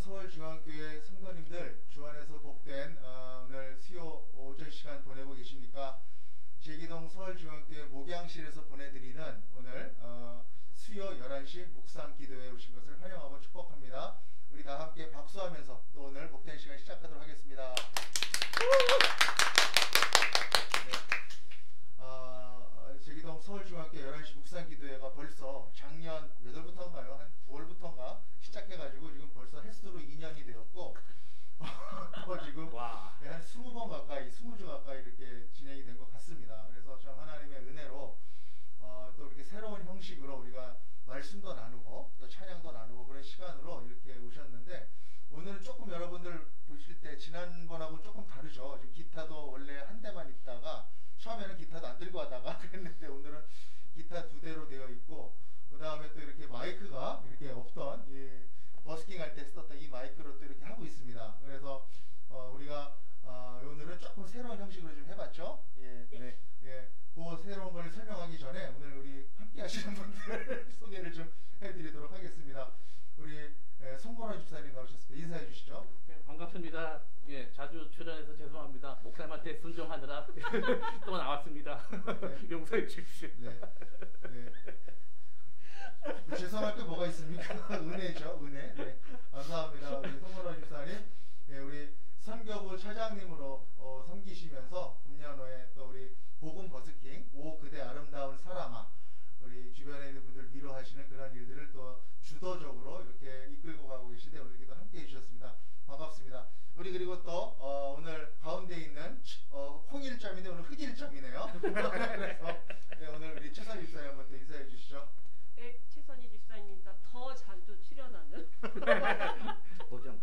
서울중앙교회 성도님들, 주 안에서 복된 오늘 수요 오전 시간 보내고 계십니까? 제기동 서울중앙교회 목양실에서 보내드리는 오늘 수요 11시 묵상 기도회에 오신 것을 환영하고 축복합니다. 우리 다 함께 박수하면서 또 오늘 복된 시간 시작하도록 하겠습니다. 네. 제기동 서울중앙교회 11시 묵상 기도회가 벌써 작년 몇 월부터인가요? 한 9월부터인가 시작해가지고 지금 벌써 횟수로 2년이 되었고 또 지금 한 20번 가까이, 20주 가까이 이렇게 진행이 된 것 같습니다. 그래서 참 하나님의 은혜로 또 이렇게 새로운 형식으로 우리가 말씀도 나누고 또 찬양도 나누고 그런 시간으로 이렇게 오셨는데, 오늘은 조금 여러분들 보실 때 지난번하고 조금 다르죠. 지금 기타도 원래 한 대만 있다가 처음에는 기타도 안 들고 하다가 그랬는데 오늘은 기타 2대로 되어 있고, 그 다음에 또 이렇게 마이크가 이렇게 없던 버스킹 할 때 썼던 이 마이크로 또 이렇게 하고 있습니다. 그래서 우리가 오늘은 조금 새로운 형식으로 좀 해봤죠. 그 새로운 걸 설명하기 전에 오늘 우리 함께 하시는 분들 소개를 좀 해드리도록 하겠습니다. 우리 송건호 집사님 나오셨습니다. 인사해 주시죠. 네, 반갑습니다. 예, 자주 출연해서 죄송합니다. 목사님한테 순종하느라 또 나왔습니다. 네. 용서해 주십시오. 네. 죄송할 게 뭐가 있습니까? 은혜죠, 은혜. 네, 감사합니다. 우리 송건호 집사님, 우리 선교부 차장님으로 섬기시면서 금년호에 또 우리 복음 버스킹 오 그대 아름다운 사람아, 우리 주변에 있는 분들 위로하시는 그런 일들을 또 주도적으로 이렇게 이끌고 가고 계신데 오늘 이렇게 함께 해주셨습니다. 반갑습니다. 우리 그리고 또 오늘 가운데 있는 홍일점인데 오늘 흑일점이네요. 그래서 오늘 우리 최선희 집사님 한번 또 인사해 주시죠. 네, 최선희 집사님입니다. 더 자주 출연하는 보정.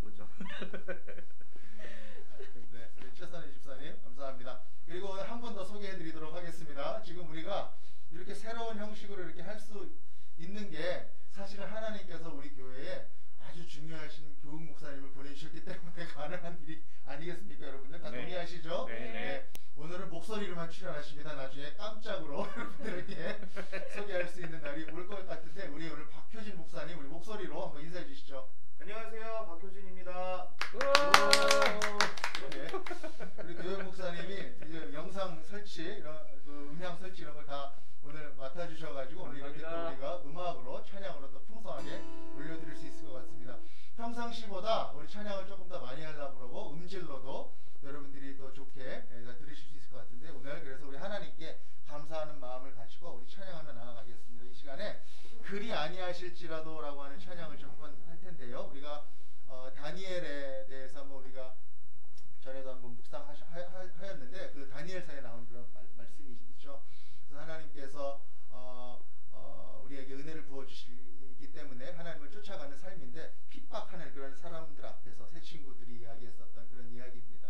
네, 우리 최선희 집사님 감사합니다. 그리고 오늘 한 분 더 소개해 드리도록 하겠습니다. 지금 우리가 이렇게 새로운 형식으로 이렇게 할 수 있는 게 사실은 하나님께서 우리 교회에 아주 중요하신 교육 목사님을 보내주셨기 때문에 가능한 일이 아니겠습니까? 여러분들 다 동의하시죠? 네. 오늘은 목소리로만 출연하십니다. 나중에 깜짝으로 여러분들에게 소개할 수 있는 날이 올 것 같은데, 우리 오늘 박효진 목사님 우리 목소리로 한번 인사해 주시죠. 안녕하세요, 박효진입니다. 네. 우리 교육 목사님이 이제 영상 설치, 이런 음향 설치 이런 걸 다 오늘 맡아주셔가지고 오늘 이렇게 또 우리가 음악으로 찬양으로 또 풍성하게 올려드릴 수 있을 것 같습니다. 평상시보다 우리 찬양을 조금 더 많이 하려고 그러고 음질로도 여러분들이 더 좋게 들으실 수 있을 것 같은데, 오늘 그래서 우리 하나님께 감사하는 마음을 가지고 우리 찬양하며 나아가겠습니다. 이 시간에 그리 아니하실지라도 라고 하는 찬양을 좀 한번 할 텐데요. 우리가 다니엘에 대해서 한번 우리가 전에도 한번 묵상하였는데 그 다니엘서에 나온 그런 말씀이 있죠. 그래서 하나님께서 우리에게 은혜를 부어주시기 때문에 하나님을 쫓아가는 삶인데 핍박하는 그런 사람들 앞에서 새 친구들이 이야기했었던 그런 이야기입니다.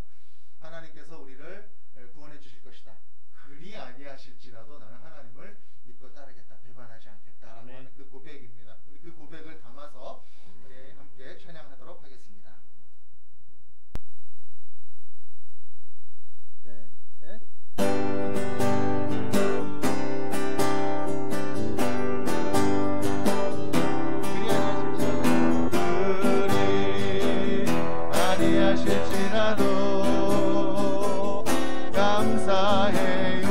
하나님께서 우리를 구원해 주실 것이다. 그리 아니하실지라도 나는 하나님을 믿고 따르겠다. 배반하지 않겠다라고 하는 그 고백입니다. 우리 그 고백을 담아서 우리 함께 찬양하도록 하겠습니다. 네. 아니하실지라도 감사해요.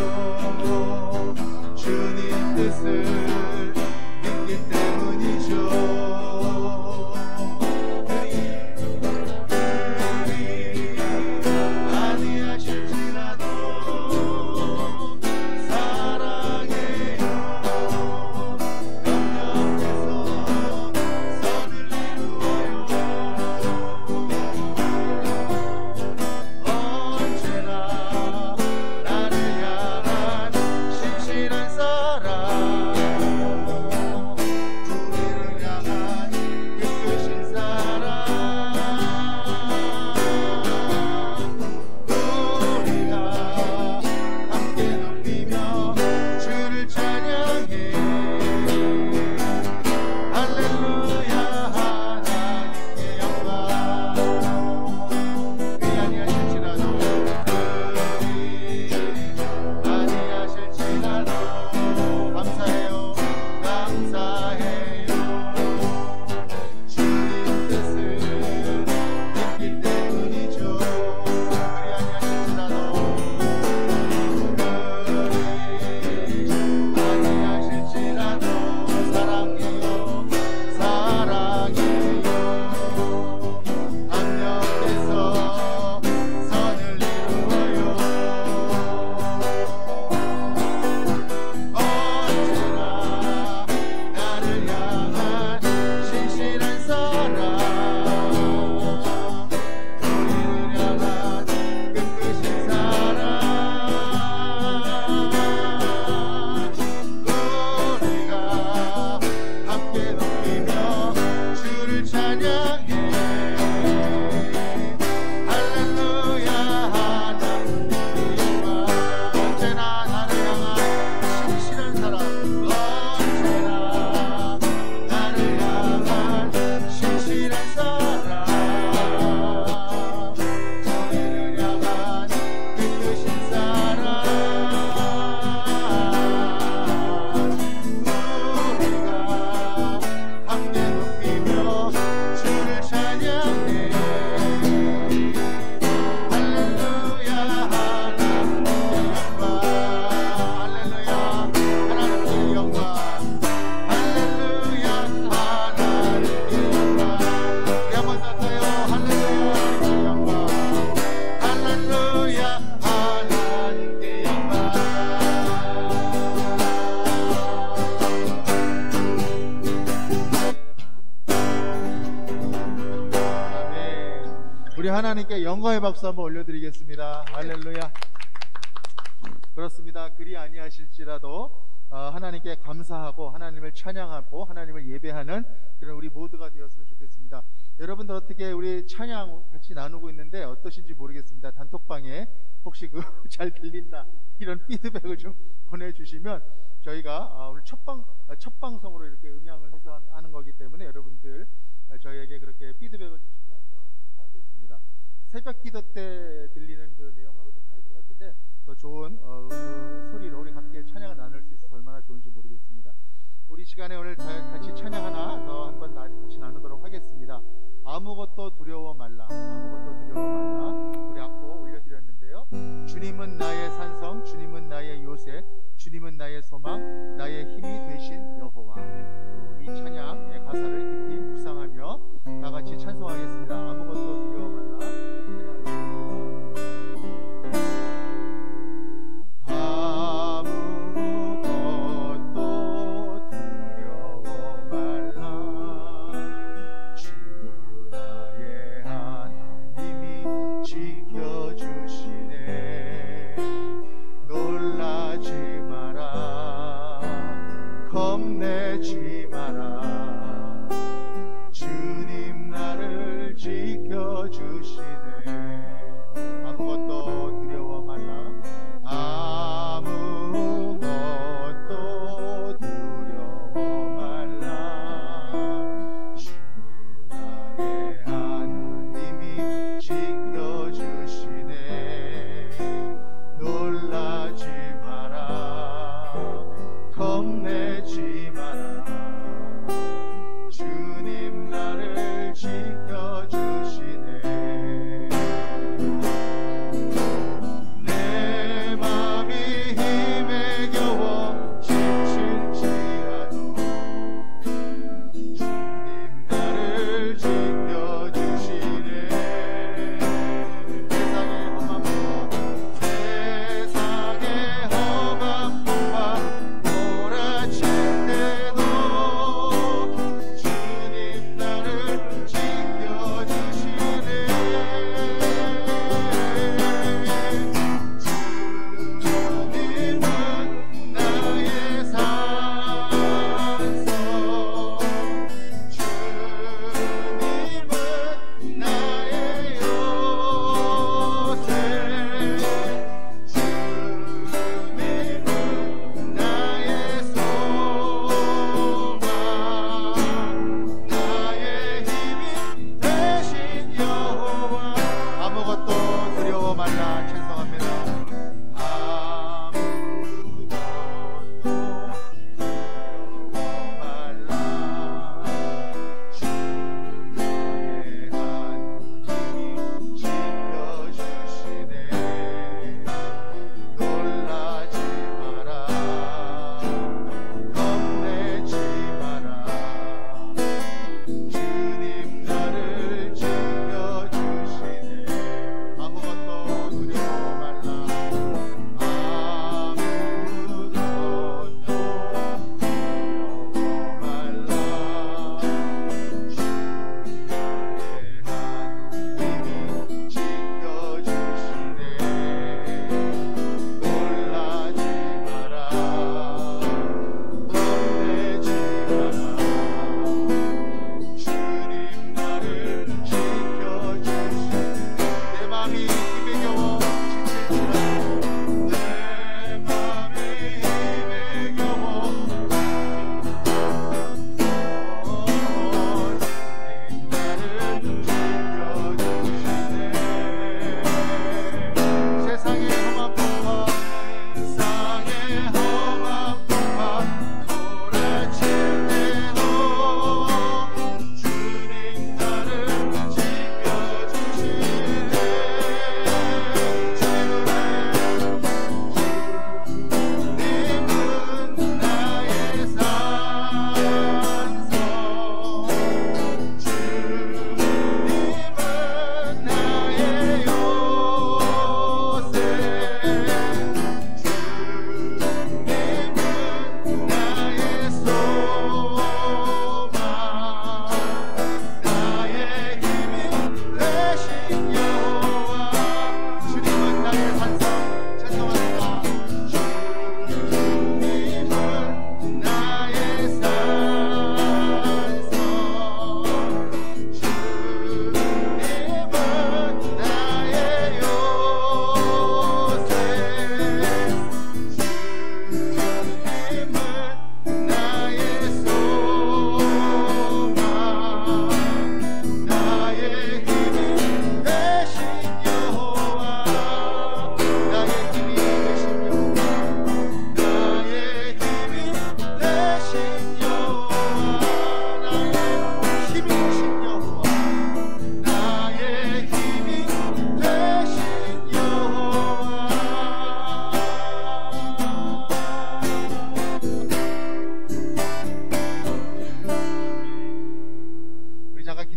주님 뜻을 하나님께 영광의 박수 한번 올려드리겠습니다. 할렐루야. 그렇습니다. 그리 아니하실지라도 하나님께 감사하고 하나님을 찬양하고 하나님을 예배하는 그런 우리 모두가 되었으면 좋겠습니다. 여러분들 어떻게 우리 찬양 같이 나누고 있는데 어떠신지 모르겠습니다. 단톡방에 혹시 잘 들린다 이런 피드백을 좀 보내주시면 저희가 오늘 첫 방송으로 이렇게 음향을 해서 하는 거기 때문에 여러분들 저희에게 그렇게 피드백을 주시면 감사하겠습니다. 새벽 기도 때 들리는 그 내용하고 좀 다를 것 같은데 더 좋은 소리로 우리 함께 찬양을 나눌 수 있어서 얼마나 좋은지 모르겠습니다. 우리 시간에 오늘 같이 찬양 하나 더 한번 같이 나누도록 하겠습니다. 아무것도 두려워 말라, 아무것도 두려워 말라. 우리 악보 올려드렸는데요. 주님은 나의 산성, 주님은 나의 요새, 주님은 나의 소망, 나의 힘이 되신 여호와. 이 찬양의 가사를 깊이 묵상하며 다 같이 찬송하겠습니다. 아무것도 두려워 말라. 겁내지 마라. 주님 나를 지켜주시네. 아무것도 두려워 말라. 아무것도 두려워 말라. 주 나의 하나님이 지켜주시네. 놀라지 마라. 겁내지 마라. 주님 나를 지켜주시네.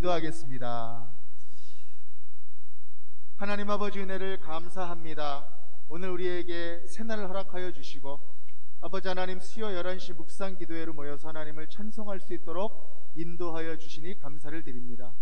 기도하겠습니다. 하나님 아버지 은혜를 감사합니다. 오늘 우리에게 새날을 허락하여 주시고 아버지 하나님 수요 11시 묵상 기도회로 모여서 하나님을 찬송할 수 있도록 인도하여 주시니 감사를 드립니다.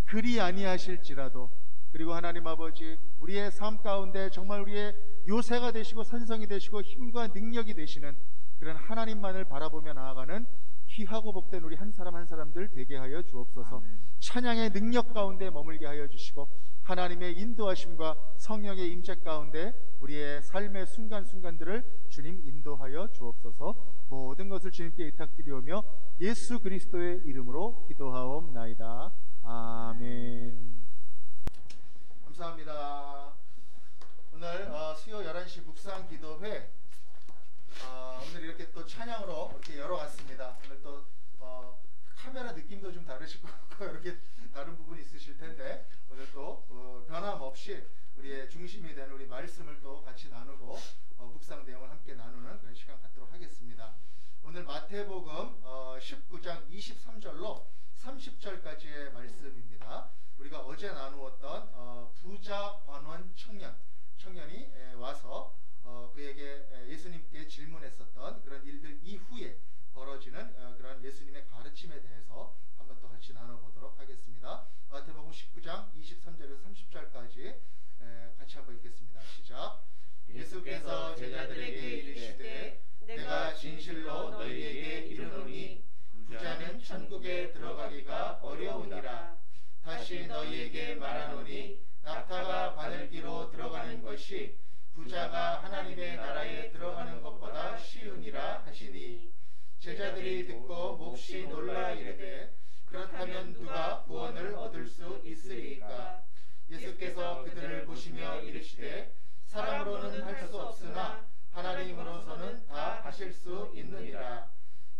그리 아니하실지라도 그리고 하나님 아버지 우리의 삶 가운데 정말 우리의 요새가 되시고 선성이 되시고 힘과 능력이 되시는 그런 하나님만을 바라보며 나아가는 귀하고 복된 우리 한 사람 한 사람들 되게 하여 주옵소서. 아멘. 찬양의 능력 가운데 머물게 하여 주시고 하나님의 인도하심과 성령의 임재 가운데 우리의 삶의 순간순간들을 주님 인도하여 주옵소서. 모든 것을 주님께 의탁드리오며 예수 그리스도의 이름으로 기도하옵나이다. 아멘. 감사합니다. 오늘 수요 11시 묵상 기도회 오늘 이렇게 또 찬양으로 이렇게 열어갔습니다. 오늘 또 카메라 느낌도 좀 다르실 것 같고 이렇게 다른 부분이 있으실 텐데 오늘 또 변함없이 우리의 중심이 되는 우리 말씀을 또 같이 나누고 묵상 내용을 함께 나누는 그런 시간 갖도록 하겠습니다. 오늘 마태복음 19장 23절로 30절까지의 말씀입니다. 우리가 어제 나누었던 부자 관원 청년이 와서 그에게 예수님께 질문했었던 그런 일들 이후에 벌어지는 그런 예수님의 가르침에 대해서 한번 또 같이 나눠보도록 하겠습니다. 마태복음 19장 23절에서 30절까지 같이 한번 읽겠습니다. 시작. 예수께서 제자들에게 이르시되 내가 진실로 너희에게 이르노니 부자는 천국에 들어가기가 어려우니라. 다시 너희에게 말하노니 낙타가 바늘기로 들어가는 것이 부자가 하나님의 나라에 들어가는 것보다 쉬우니라 하시니 제자들이 듣고 몹시 놀라 이르되 그렇다면 누가 구원을 얻을 수 있으리이까. 예수께서 그들을 보시며 이르시되 사람으로는 할 수 없으나 하나님으로서는 다 하실 수 있느니라.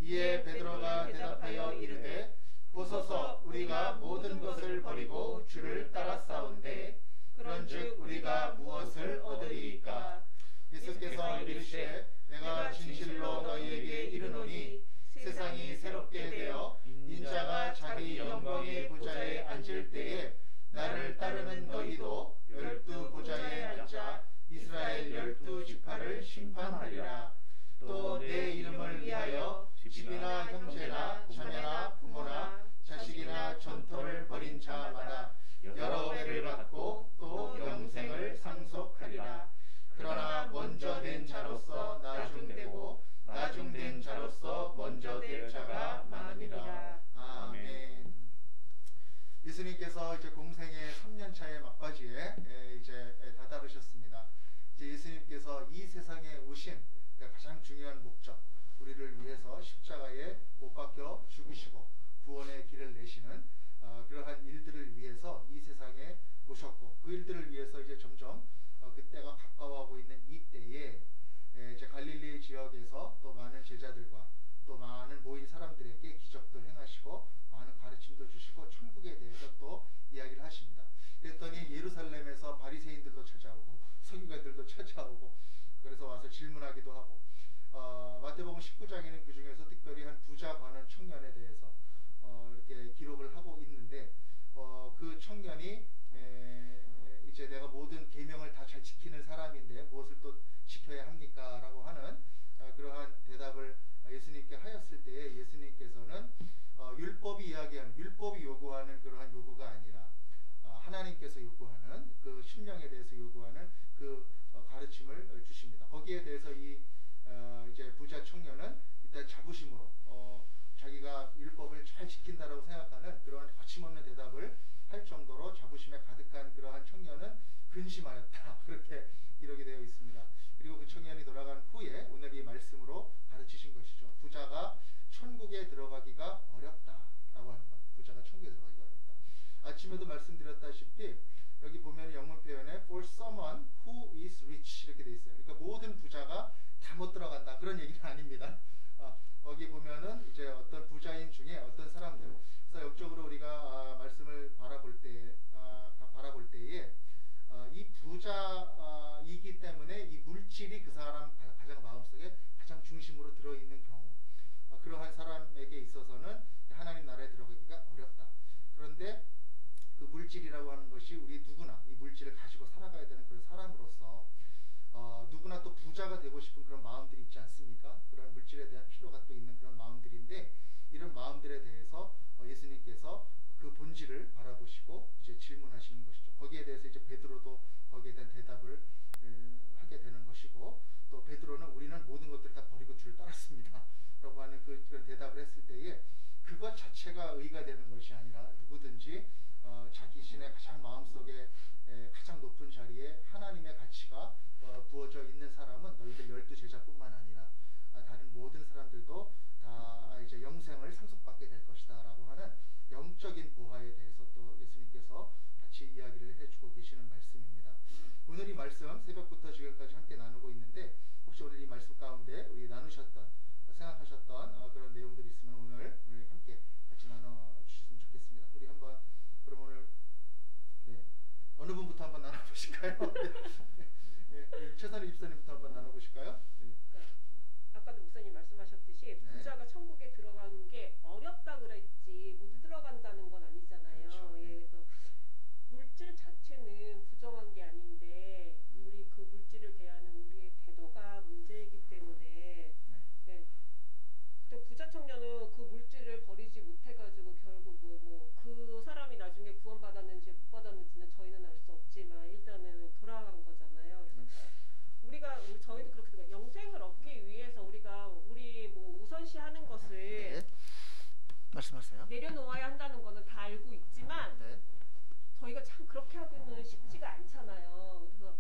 이에 베드로가 대답하여 이르되 보소서 우리가 모든 것을 버리고 주를 따랐사온데 그런즉 우리가 무엇을 얻으리이까. 예수께서 이르시되 내가 진실로 너희에게 이르노니 세상이 새롭게 되어 인자가 자기 영광의 보좌에 앉을 때에 나를 따르는 너희도 12보좌에 앉아 이스라엘 12지파를 심판하리라. 또 내 이름을 위하여 집이나 형제나 자매나 부모나 자식이나 전토를 벌인 자마다 여러 배를 받고 또 영생을 상속하리라. 그러나 먼저 된 자로서 나중되고 나중된 자로서 먼저 될 자가 많으리라. 아멘. 예수님께서 이제 공생의 3년차의 막바지에 이제 다다르셨습니다. 이제 예수님께서 이 세상에 오신 가장 중요한 목적, 우리를 위해서 십자가에 못 박혀 죽으시고 구원의 길을 내시는 그러한 일들을 위해서 이 세상에 오셨고 그 일들을 위해서 이제 점점 그때가 가까워하고 있는 이 때에 이제 갈릴리 지역에서 또 많은 제자들과 또 많은 모인 사람들에게 기적도 행하시고 많은 가르침도 주시고 천국에 대해서 또 이야기를 하십니다. 그랬더니 예루살렘에서 바리새인들도 찾아오고 서기관들도 찾아오고 그래서 와서 질문하기도 하고 마태복음 19장에는 그 중에서 특별히 한 부자 관원 청년에 대해서 이렇게 기록을 하고 있는데 그 청년이 이제 내가 모든 계명을 다 잘 지키는 사람인데 무엇을 또 지켜야 합니까? 라고 하는 그러한 대답을 예수님께 하였을 때에 예수님께서는 율법이 이야기하는 율법이 요구하는 그러한 요구가 아니라 하나님께서 요구하는 그 심령에 대해서 요구하는 그 가르침을 주십니다. 거기에 대해서 이제 부자 청년은 일단 자부심으로 자기가 율법을 잘 지킨다라고 생각하는 그러한 거침없는 대답을 할 정도로 자부심에 가득한 그러한 청년은 근심하였다. 그렇게 기록이 되어 있습니다. 그리고 그 청년이 돌아간 후에 오늘 이 말씀으로 가르치신 것이죠. 부자가 천국에 들어가기가 어렵다라고 하는 것. 부자가 천국에 들어가기가 어렵다. 아침에도 말씀드렸다시피 여기 보면 영문 표현에 for someone who is rich 이렇게 돼 있어요. 그러니까 모든 부자가 다 못 들어간다 그런 얘기는 아닙니다. 거기 보면은 이제 어떤 부자인 중에 어떤 사람들, 그래서 역적으로 우리가 말씀을 바라볼 때에 이 부자이기 때문에 이 물질이 그 사람 가장 마음속에 가장 중심으로 들어있는 경우, 그러한 사람에게 있어서 본질을 바라보시고 이제 질문하시는 것이죠. 거기에 대해서 이제 베드로도 거기에 대한 대답을 하게 되는 것이고, 또 베드로는 우리는 모든 것들을 다 버리고 주를 따랐습니다 라고 하는 그런 대답을 했을 때에 그것 자체가 의가 되는 것이 아니라 누구든지 자기 신의 가장 마음속에 가장 높은 자리에 하나님의 가치가 부어져 있는 사람은 너희들 12제자뿐만 아니라 다른 모든 사람들도 다 이제 영생을 상속받게 될 것이다 라고 하는 영적인 보화에 대해서 또 예수님께서 같이 이야기를 해주고 계시는 말씀입니다. 오늘 이 말씀 새벽부터 지금까지 함께 나누고 있는데, 혹시 오늘 이 말씀 가운데 우리 나누셨던 생각하셨던 그런 내용들이 있으면 오늘 함께 같이 나눠주셨으면 좋겠습니다. 우리 한번 그럼 오늘 어느 분부터 한번 나눠보실까요? 최선희 집사님부터 한번 나눠보실까요? 아까도 목사님 말씀하셨듯이 부자가 천국에 들어가는 게 어렵다 그랬지 못 들어간다는 건 아니잖아요. 그렇죠. 그래서 물질 자체는 부정한 게 아닌데 우리 그 물질을 대하는 우리의 태도가 문제이기 때문에 또 부자 청년은 그 물질을 버리지 못해가지고 결국은 뭐 그 사람이 나중에 구원받았는지 못 받았는지는 저희는 알 수 없지만 일단은 돌아간 거잖아요. 그래서 저희도 그렇게 생각해요. 영생을 얻기 위해서 우리 뭐 우선시하는 것을 말씀하세요. 내려놓아야 한다는 거는 다 알고 있지만 저희가 참 그렇게 하기는 쉽지가 않잖아요. 그래서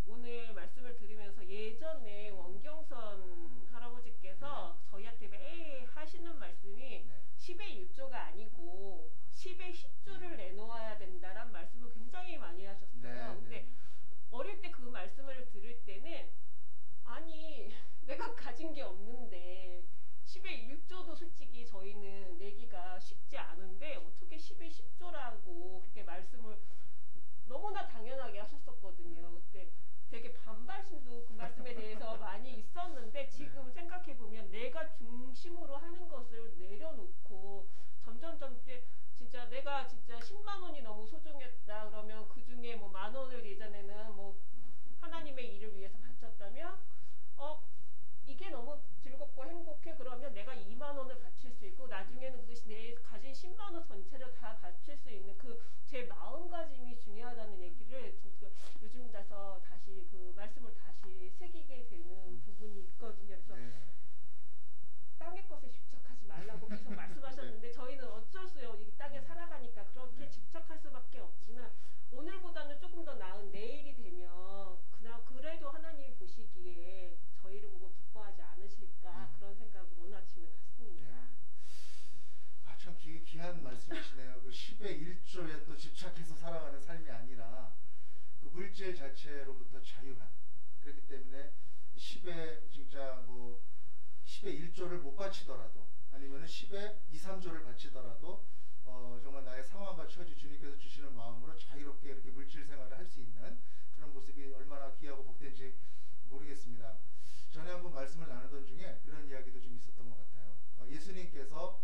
오늘 말씀을 들으면서 예전에 원경선 할아버지께서 저희한테 매일 하시는 말씀이 10의 1조가 아니고 10의 10조를 내놓아야 된다란 말씀을 굉장히 많이 하셨어요. 근데 어릴 때 그 말씀을 들을 때는 아니 내가 가진 게 없는데 10의 1조도 솔직히 저희는 내기가 쉽지 않은데 어떻게 10의 10조라고 그렇게 말씀을 너무나 당연하게 하셨었거든요. 그때 되게 반발심도 그 말씀에 대해서 많이 있었는데 지금 생각해보면 내가 중심으로 하는 것을 내려놓고 점점점 진짜 내가 진짜 10만 원이 너무 소중했다 그러면 그 중에 뭐 만 원을 예전에는 뭐 하나님의 일을 위해서 바쳤다면 이게 너무 즐겁고 행복해 그러면 내가 2만 원을 바칠 수 있고 나중에는 내 가진 10만 원 전체를 다 바칠 수 있는 그 제 마음가짐이 중요하다는 얘기를 요즘 나서 다시 그 말씀을 다시 새기게 되는 부분이 있거든요. 그래서 땅의 것에 집착하지 말라고 계속 말씀하셨는데 저희는 어쩔 수 없이 이 땅에 살아가니까 그렇게 집착할 수밖에 없지만 오늘보다는 조금 더 나은 내일이 되면 그래도 하나님이 보시기에 저희를 보고 기뻐하지 않으실까 그런 생각을 오늘 아침에 했습니다. 참 귀한 말씀이시네요. 그 10의 1조에 또 집착해서 살아가는 삶이 아니라 그 물질 자체로부터 자유한, 그렇기 때문에 10의 진짜 뭐 10의 1조를 못 바치더라도 아니면은 10의 2, 3조를 바치더라도 정말 나의 상황과 처지 주님께서 주시는 마음으로 자유롭게 이렇게 물질 생활을 할 수 있는 그런 모습이 얼마나 귀하고 복된지 모르겠습니다. 전에 한번 말씀을 나누던 중에 그런 이야기도 좀 있었던 것 같아요. 예수님께서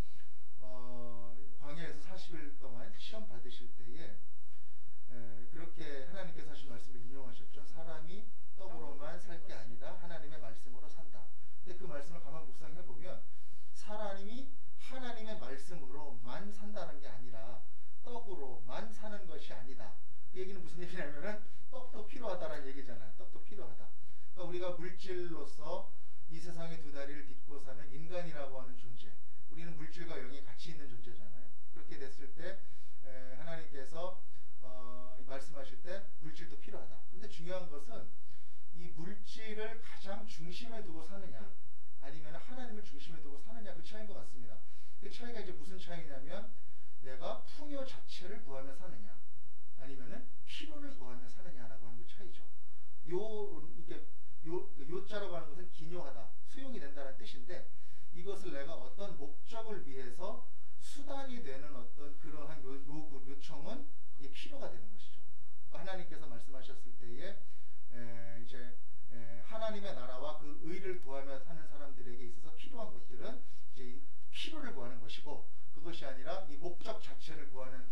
광야에서 40일 동안 시험 받으실 때에 그렇게 하나님께서 하신 말씀을 인용하셨죠. 사람이 떡으로만 살 게 아니다 하나님의 말씀으로 산다. 근데 그 말씀을 가만 묵상해 보면 사람이 하나님의 말씀으로만 산다는 게 아니라 떡으로만 사는 것이 아니다. 그 얘기는 무슨 얘기냐면은 떡도 필요하다라는 얘기잖아요. 떡도 필요하다. 그러니까 우리가 물질로서 이 세상의 두 다리를 딛고 사는 인간이라고 하는 존재, 우리는 물질과 영이 같이 있는 존재잖아요. 그렇게 됐을 때 하나님께서 말씀하실 때 물질도 필요하다. 근데 중요한 것은 이 물질을 가장 중심에 두고 사느냐 아니면 하나님을 중심에 두고 사느냐, 그 차이인 것 같습니다. 그 차이가 이제 무슨 차이냐면 내가 풍요 자체를 구하며 사느냐 아니면은 필요를 구하며 사느냐라고 하는 그 차이죠. 요자라고 하는 것은 기묘하다, 수용이 된다는 뜻인데 이것을 내가 어떤 목적을 위해서 수단이 되는 어떤 그러한 요구, 요청은 이게 필요가 되는 것이죠. 하나님께서 말씀하셨을 때에 하나님의 나라와 그 의를 구하며 사는 사람들에게 있어서 필요한 것들은 이제 필요를 구하는 것이고, 그것이 아니라 이 목적 자체를 구하는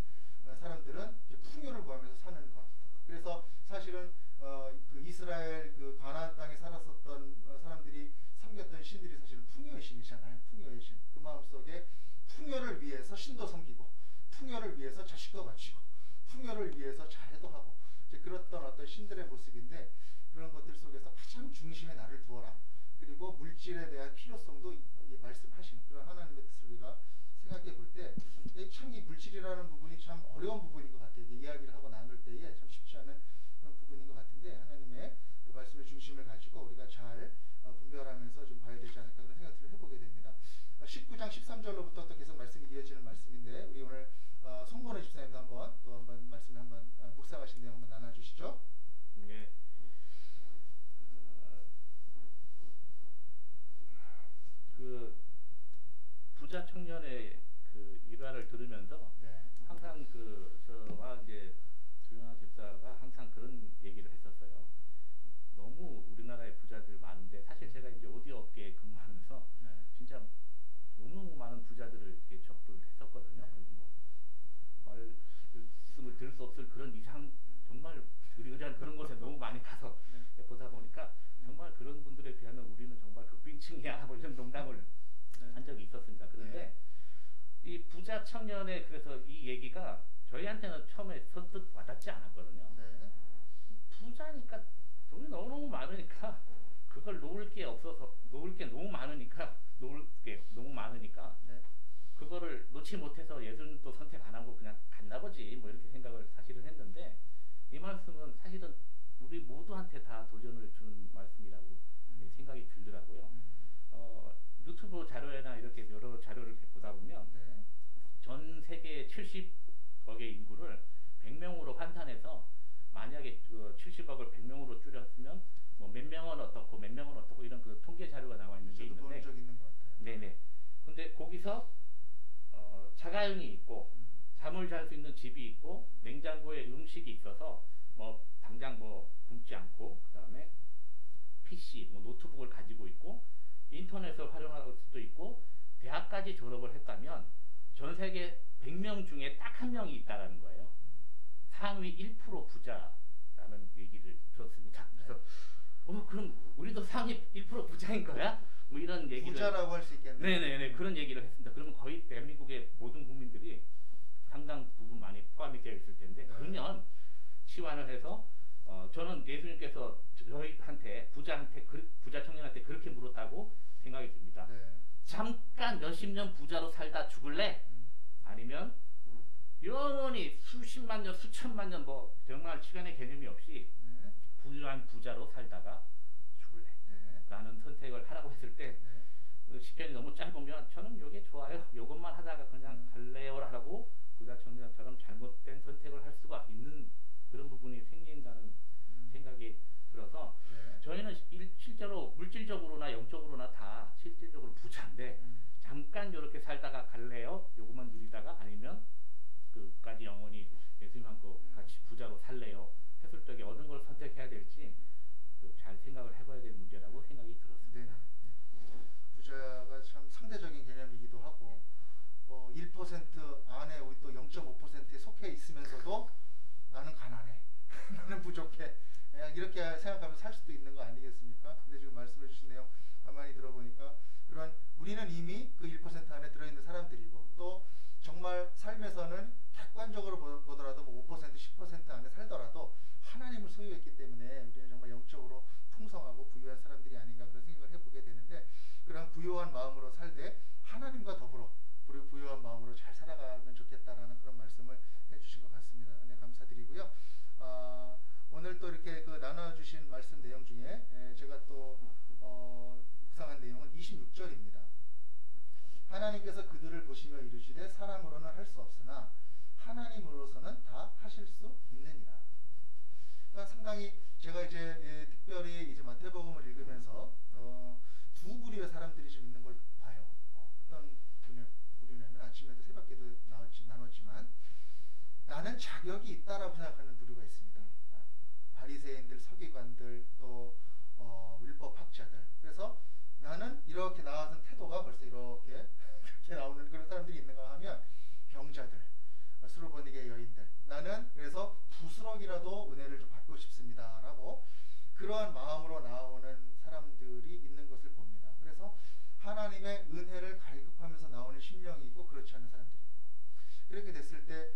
사람들은 이제 풍요를 구하면서 사는 것. 그래서 사실은 그 이스라엘 그 가나안 땅에 살았었던 사람들이 섬겼던 신들이 사실은 풍요의 신이잖아요. 풍요의 신. 그 마음속에 풍요를 위해서 신도 섬기고 풍요를 위해서 자식도 바치고 풍요를 위해서 자해도 하고 이제 그랬던 어떤 신들의 모습인데 그런 것들 속에서 가장 중심에 나를 두어라. 그리고 물질에 대한 필요성도 말씀하시는 그런 하나님의 뜻을 우리가 생각해 볼 때 참 이 물질이라는 부분이 참 어려운 부분인 것 같아요. 이야기를 하고 나눌 때에 참 쉽지 않은 그런 부분인 것 같은데 하나님의 그 말씀의 중심을 가지고 우리가 잘 분별하면서 좀 봐야 되지 않을까 그런 생각들을 해보게 됩니다. 19장 13절로부터 또 계속 말씀이 이어지는 말씀인데 우리 오늘 송건우 집사님도 한번 말씀을 한번 묵상하신 내용 한번 나눠주시죠. 예. 그 부자 청년의 그 일화를 들으면서 네. 항상 그 저와 이제 조영아 집사가 항상 그런 얘기를 했었어요. 너무 우리나라에 부자들 많은데 사실 제가 이제 오디오 업계에 근무하면서 네. 진짜 너무너무 많은 부자들을 이렇게 접근을 했었거든요. 네. 그리고 뭐 말씀을 들을 수 없을 그런 이상 정말 의리의리한 그런 곳에 너무 많이 가서 네. 보다 보니까 정말 그런 분들에 비하면 우리는 정말 극빈층이야 뭐 이런 농담을 네. 한 적이 있었습니다. 그런데 이 부자 청년의 그래서 이 얘기가 저희한테는 처음에 선뜻 와닿지 않았거든요. 네. 부자니까 돈이 너무너무 많으니까 그걸 놓을 게 없어서 놓을 게 너무 많으니까 네. 그거를 놓지 못해서 예수님도 선택 안 하고 그냥 갔나 보지 뭐 이렇게 생각을 사실은 했는데 이 말씀은 사실은 우리 모두한테 다 도전을 주는 말씀이라고 생각이 들더라고요. 유튜브 자료나 이렇게 여러 자료를 보다 보면 네. 전 세계 70억의 인구를 100명으로 환산해서 만약에 70억을 100명으로 줄였으면 뭐 몇 명은 어떻고 몇 명은 어떻고 이런 그 통계 자료가 나와 있는 게 저도 있는데 본 적 있는 것 같아요. 네네. 근데 거기서 자가용이 있고 잠을 잘 수 있는 집이 있고 냉장고에 음식이 있어서 뭐 당장 뭐 굶지 않고 그다음에 PC 뭐 노트북을 가지고 있고 인터넷을 활용할 수도 있고 대학까지 졸업을 했다면 전 세계 100명 중에 딱 한 명이 있다라는 거예요. 상위 1% 부자라는 얘기를 들었습니다. 그래서 그럼 우리도 상위 1% 부자인 거야? 뭐 이런 얘기를 부자라고 할 수 있겠네요. 네네네 그런 얘기를 했습니다. 그러면 거의 대한민국의 모든 국민들이 상당 부분 많이 포함이 되어 있을 텐데 네. 그러면 치환을 해서 저는 예수님께서 저희한테 부자 청년한테 그렇게 물었다고 생각이 듭니다. 네. 잠깐 몇십 년 부자로 살다 죽을래? 아니면 영원히 수십만 년, 수천만 년 뭐 정말 시간의 개념이 없이 네. 부유한 부자로 살다가 죽을래? 네. 라는 선택을 하라고 했을 때 네. 시간이 너무 짧으면 저는 요게 좋아요. 요것만 하다가 그냥 갈래요라고 부자 청년처럼 잘못된 선택을 할 수가 있는 그런 부분이 생긴다는 생각이 들어서 네. 저희는 실제로 물질적으로나 영적으로나 다 실질적으로 부자인데 잠깐 이렇게 살다가 갈래요? 요것만 누리다가 아니면 그까지 영원히 예수님하고 같이 부자로 살래요? 했을 적에 어느 걸 선택해야 될지 잘 생각을 해봐야 될 문제라고 생각이 들었습니다. 네. 부자가 참 상대적인 개념이기도 하고 1% 안에 또 0.5%에 속해 있으면서도 나는 가난해, 나는 부족해 이렇게 생각하면서 살 수도 있는 거 아니겠습니까? 근데 지금 말씀해 주신 내용 가만히 들어보니까 그런 우리는 이미 그 1% 안에 들어있는 사람들이고 또 정말 삶에서는 객관적으로 보더라도 뭐 5% 10% 안에 살더라도 하나님을 소유했기 때문에 우리는 정말 영적으로 풍성하고 부유한 사람들이 아닌가 그런 생각을 해보게 되는데 그런 부유한 마음으로 살되 하나님과 더불어 부유한 마음으로 잘 살아가면 좋겠다라는 그런 말씀을 해주신 것 같습니다. 네, 감사드리고요. 오늘 또 이렇게 그 나눠주신 말씀 내용 중에 제가 또 묵상한 내용은 26절입니다. 하나님께서 그들을 보시며 이르시되 사람으로는 할 수 없으나 하나님으로서는 다 하실 수 있느니라. 그러니까 상당히 제가 이제 특별히 이제 마태복음을 읽으면서 두 부류의 사람들이 좀 있는 걸 봐요. 어떤 부류냐면 아침에도 새벽에도 나눴지만 나는 자격이 있다라고 생각하는 부류가 있습니다. 바리새인들, 서기관들, 또 율법학자들. 그래서 나는 이렇게 나와선 태도가 벌써 이렇게 나오는 그런 사람들이 있는가 하면 병자들, 수르보니게 여인들. 나는 그래서 부스럭이라도 은혜를 좀 받고 싶습니다라고 그러한 마음으로 나오는 사람들이 있는 것을 봅니다. 그래서 하나님의 은혜를 갈급하면서 나오는 심령이 있고 그렇지 않은 사람들이 있고 하게 됐을 때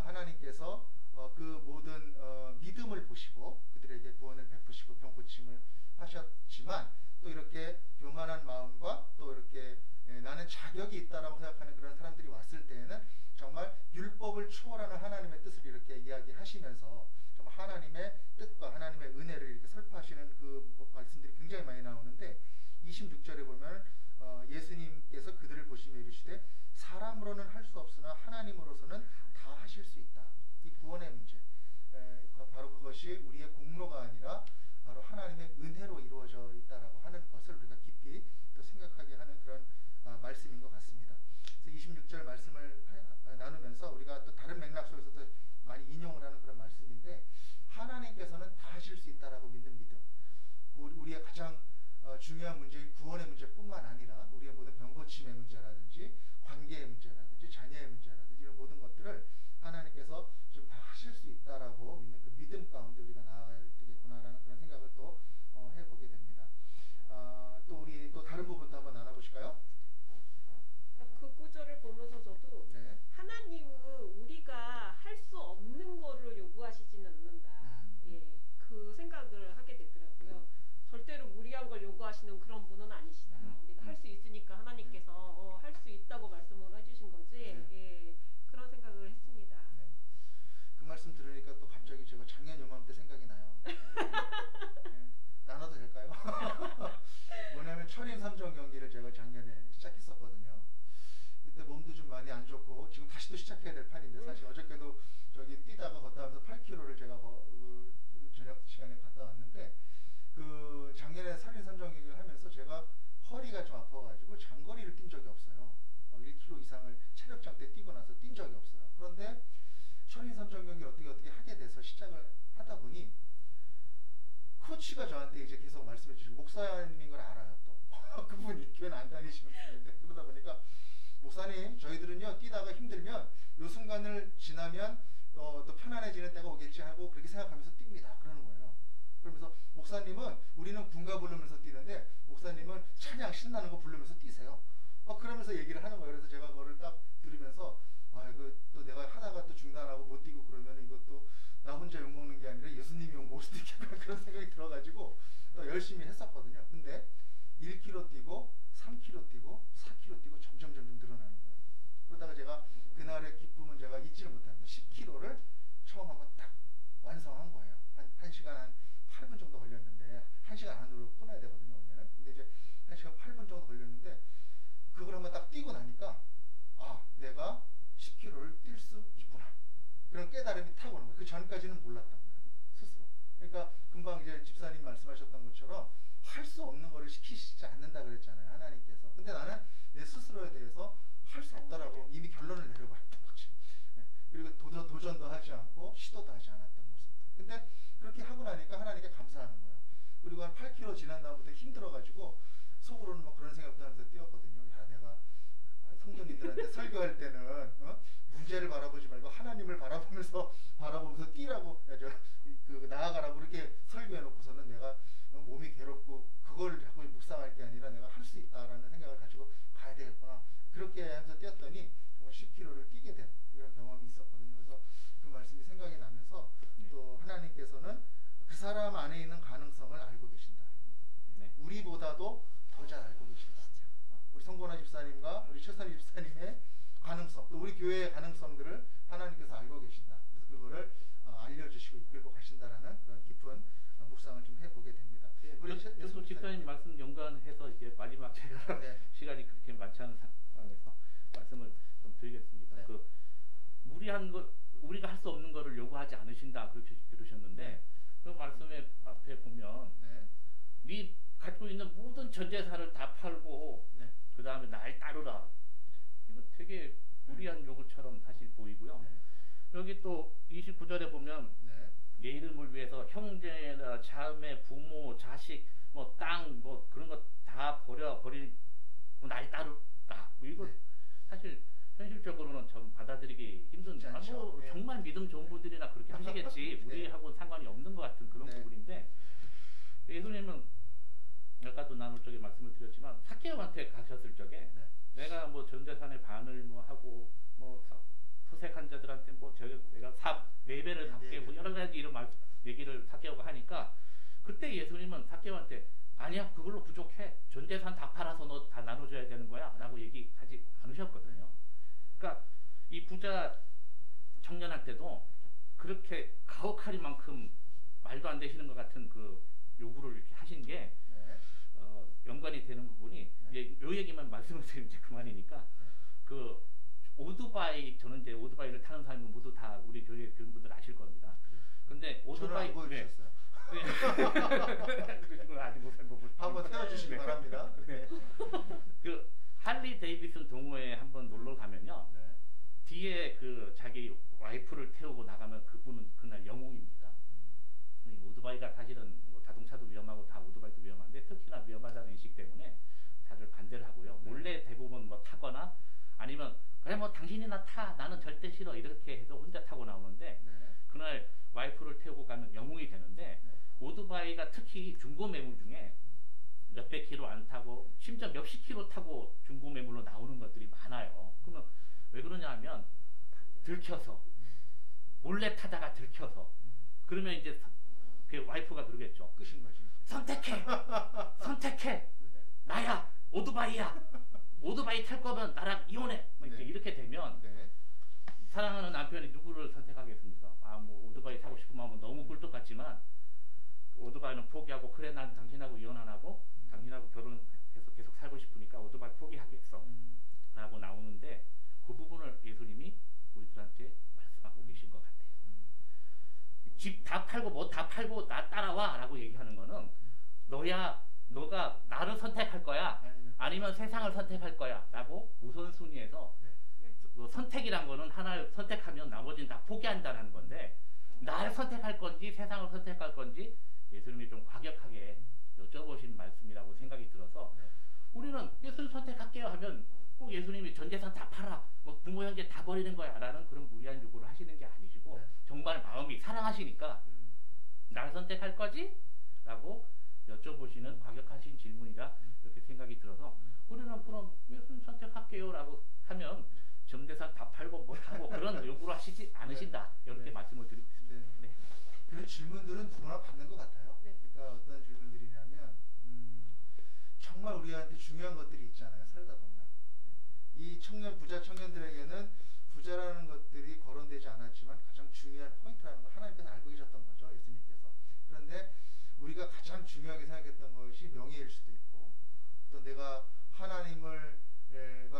하나님께서 그 모든 믿음을 보시고 그들에게 구원을 베푸시고 병 고침을 하셨지만 또 이렇게 교만한 마음과 또 이렇게 나는 자격이 있다라고 생각하는 그런 사람들이 왔을 때에는 정말 율법을 초월하는 하나님의 뜻을 이렇게 이야기하시면서 정말 하나님의 뜻과 하나님의 은혜를 이렇게 설파하시는 그 말씀들이 굉장히 많이 나오는데 26절에 보면 예수님께서 그들을 보시며 이르시되 사람으로는 할 수 없으나 하나님으로서는 다 하실 수 있다. 이 구원의 문제, 바로 그것이 우리의 공로가 아니라 바로 하나님의 은혜로 이루어져 있다라고 하는 것을 우리가 깊이 또 생각하게 하는 그런 말씀인 것 같습니다. 그래서 26절 말씀을 나누면서 우리가 또 다른 맥락 속에서도 많이 인용을 하는 그런 말씀인데 하나님께서는 다 하실 수 있다라고 믿는 믿음, 우리의 가장 중요한 문제인 구원의 문제뿐만 아니라 우리의 모든 병고침의 문제라든지 관계의 문제라든지 자녀의 문제라든지 이런 모든 것들을 하나님께서 좀 다 하실 수 있다라고 믿는 그 믿음 가운데 우리가 나아가야 되겠구나라는 그런 생각을 또 해보게 됩니다. 또 우리 또 다른 부분도 한번 알아보실까요? 그 구절을 보면서 저도 네. 하나님은 우리가 할 수 없는 거를 요구하시지는 않는다. 예, 그 생각을 하게 되더라고요. 절대로 무리한 걸 요구하시는 그런 분은 아니시다. 우리가 할 수 있으니까 하나님께서 할 수 있다고 말씀을 해주신 거지. 예, 그런 생각을 했습니다. 네. 그 말씀 들으니까 또 갑자기 제가 작년 요맘때 생각이 나요. 네. 나눠도 될까요? 뭐냐면 철인 3종 경기를 제가 작년에 시작했었거든요. 그때 몸도 좀 많이 안 좋고 지금 다시 또 시작해야 될 판인데 사실 어저께도 저기 뛰다가 걷다 하면서 8km를 제가 저녁 시간에 갔다 왔는데 그 작년에 철인 3종 경기를 하면서 제가 허리가 좀 아파가지고 장거리를 뛴 적이 없어요. 1km 이상을 체력장 때 뛰고 나서 뛴 적이 없어요. 그런데 철인 3종 경기를 어떻게 하게 돼서 시작을 하다 보니 코치가 저한테 이제 계속 말씀해 주시고 목사님인 걸 알아요. 또 그분이 교회는 안 다니시는 분인데 그러다 보니까 목사님 저희들은요 뛰다가 힘들면 요 순간을 지나면 또 편안해지는 때가 오겠지 하고 그렇게 생각하면서 뜁니다. 그러는 거예요. 그러면서 목사님은 우리는 군가 부르면서 뛰는데 목사님은 찬양 신나는 거 부르면서 뛰세요. 그러면서 얘기를 하는 거예요. 그래서 제가 그거를 딱 들으면서 이거 또 내가 하다가 또 중단하고 못 뛰고 그러면 이것도 나 혼자 욕먹는 게 아니라 예수님이 욕먹을 수도 있겠구나 그런 생각이 들어가지고 또 열심히 했었거든요. 근데 1km 뛰고 3km 뛰고 4km 뛰고 점점 늘어나는 거예요. 그러다가 제가 그날의 기쁨은 제가 잊지를 못합니다. 10km를 처음 한번 딱 완성한 거예요. 한 1시간 한 8분 정도 걸렸는데 1시간 안으로 끊어야 되거든요 원래는. 근데 이제 1시간 8분 정도 걸렸는데 그걸 한번 딱 뛰고 나니까 내가 10km를 뛸 수 있구나 그런 깨달음이 타고 오는 거예요. 그 전까지는 몰랐던 거예요 스스로. 그러니까 금방 이제 집사님 말씀하셨던 것처럼 할 수 없는 거를 시키시지 않는다 그랬잖아요 하나님께서. 근데 나는 내 스스로에 대해서 할 수 없다라고 이미 결론을 내려버렸던 거죠. 그리고 도전도 하지 않고 시도도 하지 않았던 모습들. 근데 그렇게 하고 나니까 하나님께 감사하는 거예요. 그리고 한 8km 지난 다음부터 힘들어가지고 속으로는 막 그런 생각도 하면서 뛰었거든요. 야 내가 성도님들한테 설교할 때는 문제를 바라보지 말고 하나님을 바라보면서 뛰라고 나아가라고 이렇게 설교해놓고서는 내가 몸이 괴롭고 그걸 자꾸 묵상할 게 아니라 내가 할 수 있다라는 생각을 가지고 가야 되겠구나 그렇게 하면서 뛰었더니 정말 10km를 뛰게 된 이런 경험이 있었거든요. 그래서 그 말씀이 생각이 나면서 또 하나님께서는 그 사람 안에 있는 가능성을 알고 계신다. 우리보다도 더 잘 알고 계신다. 우리 성곤아 집사님과 우리 최선희 집사님의 가능성, 또 우리 교회의 가능성들을 하나님께서 알고 계신다. 그래서 그거를 알려주시고 이끌고 가신다라는 그런 깊은 묵상을 좀 해보게 됩니다. 우리 집사님 말씀 연관해서 이제 마지막 제가 시간이 그렇게 많지 않은 상황에서 말씀을 좀 드리겠습니다. 그 무리한 거 우리가 할 수 없는 거를 요구하지 않으신다 그렇게 그러셨는데 그 말씀에 앞에 보면 네 가지고 있는 모든 전 재산을 다 팔고 그 다음에 날 따르라. 이거 되게 무리한 요구처럼 사실 보이고요. 여기 또 29절에 보면 내 이름을 위해서 형제나 자매, 부모, 자식, 뭐 땅, 뭐 그런 거 다 버리고 날 따르라. 이거 사실 현실적으로는 좀 받아들이기 힘든. 정말 믿음 좋은 분들이나 그렇게 하시겠지. 우리하고는 상관이 없는 것 같은 그런 부분인데 예수님은 아까도 나눌 적에 말씀을 드렸지만 삭개오한테 가셨을 적에 내가 뭐 전 재산의 반을 뭐 하고 뭐 토색한 저한테 뭐 내가 삽 4배를 갚게 뭐 여러 가지 이런 얘기를 사케오가 하니까 그때 예수님은 사케오한테 아니야 그걸로 부족해 전 재산 다 팔아서 너 다 나눠줘야 되는 거야 라고 얘기하지 않으셨거든요. 그러니까 이 부자 청년한테도 그렇게 가혹하리만큼 말도 안 되시는 것 같은 그 요구를 이렇게 하신 게 연관이 되는 부분이 이제 요 얘기만 말씀을 드리면 이제 그만이니까 그 오토바이 저는 이제 오토바이를 타는 사람은 모두 다 우리 교회 교인분들 아실 겁니다. 근데 오토바이 보여주셨어요. 그러신 건 아직 못한 부분. 한번 태워주시기 바랍니다. 네. 그 할리 데이비슨 동호회에 한번 놀러 가면요. 네. 뒤에 그 자기 와이프를 태우고 나가면 그분은 그날 영웅입니다. 이 오토바이가 사실은 뭐 자동차도 위험하고 다 오토바이도 위험한데 특히나 위험하다는 인식 때문에 다들 반대를 하고요. 몰래 대부분 뭐 타거나 아니면 그냥 뭐 당신이나 타 나는 절대 싫어 이렇게 해서 혼자 타고 나오는데 그날 와이프를 태우고 가면 영웅이 되는데 오토바이가 특히 중고 매물 중에 몇백 킬로 안 타고 심지어 몇십 킬로 타고 중고 매물로 나오는 것들이 많아요. 그러면 왜 그러냐 하면 들켜서 몰래 타다가 들켜서 그러면 이제 그 와이프가 그러겠죠. 끝인 거지. 선택해 나야 오토바이야 오토바이 탈 거면 나랑 이혼해 이렇게 되면 사랑하는 남편이 누구를 선택하겠습니까? 아 뭐 오토바이 타고 싶은 마음은 너무 꿀떡 같지만 오토바이는 포기하고 그래 난 당신하고 이혼 안 하고 당신하고 결혼해서 계속 살고 싶으니까 오토바이 포기하겠어 라고 나오는데 그 부분을 예수님이 우리들한테 말씀하고 계신 것 같아요. 집 다 팔고 뭐 다 팔고 나 따라와 라고 얘기하는 거는 너가 나를 선택할 거야 아니면 세상을 선택할 거야 라고 우선순위에서 선택이란 거는 하나를 선택하면 나머지는 다 포기한다는 건데 나를 선택할 건지 세상을 선택할 건지 예수님이 좀 과격하게 여쭤보신 말씀이라고 생각이 들어서 우리는 예수님 선택할게요 하면 꼭 예수님이 전 재산 다 팔아 뭐 부모 형제 다 버리는 거야 라는 그런 무리한 요구를 하시는 게 아니시고 정말 마음이 사랑하시니까 나를 선택할 거지? 라고 여쭤보시는 과격하신 질문이라 이렇게 생각이 들어서 우리는 그럼 예수님 선택할게요 라고 하면 전 재산 다 팔고 뭐 하고 그런 요구를 하시지 않으신다 이렇게 말씀을 드리고 있습니다. 네. 그런 질문들은 누구나 받는 것 같아요. 그러니까 어떤 질문들이냐면 정말 우리한테 중요한 것들이 있잖아요. 살다 보면 이 부자 청년들에게는 부자라는 것들이 거론되지 않았지만 가장 중요한 포인트라는 걸 하나님께서 알고 계셨던 거죠. 예수님께서. 그런데 우리가 가장 중요하게 생각했던 것이 명예일 수도 있고 또 내가 하나님과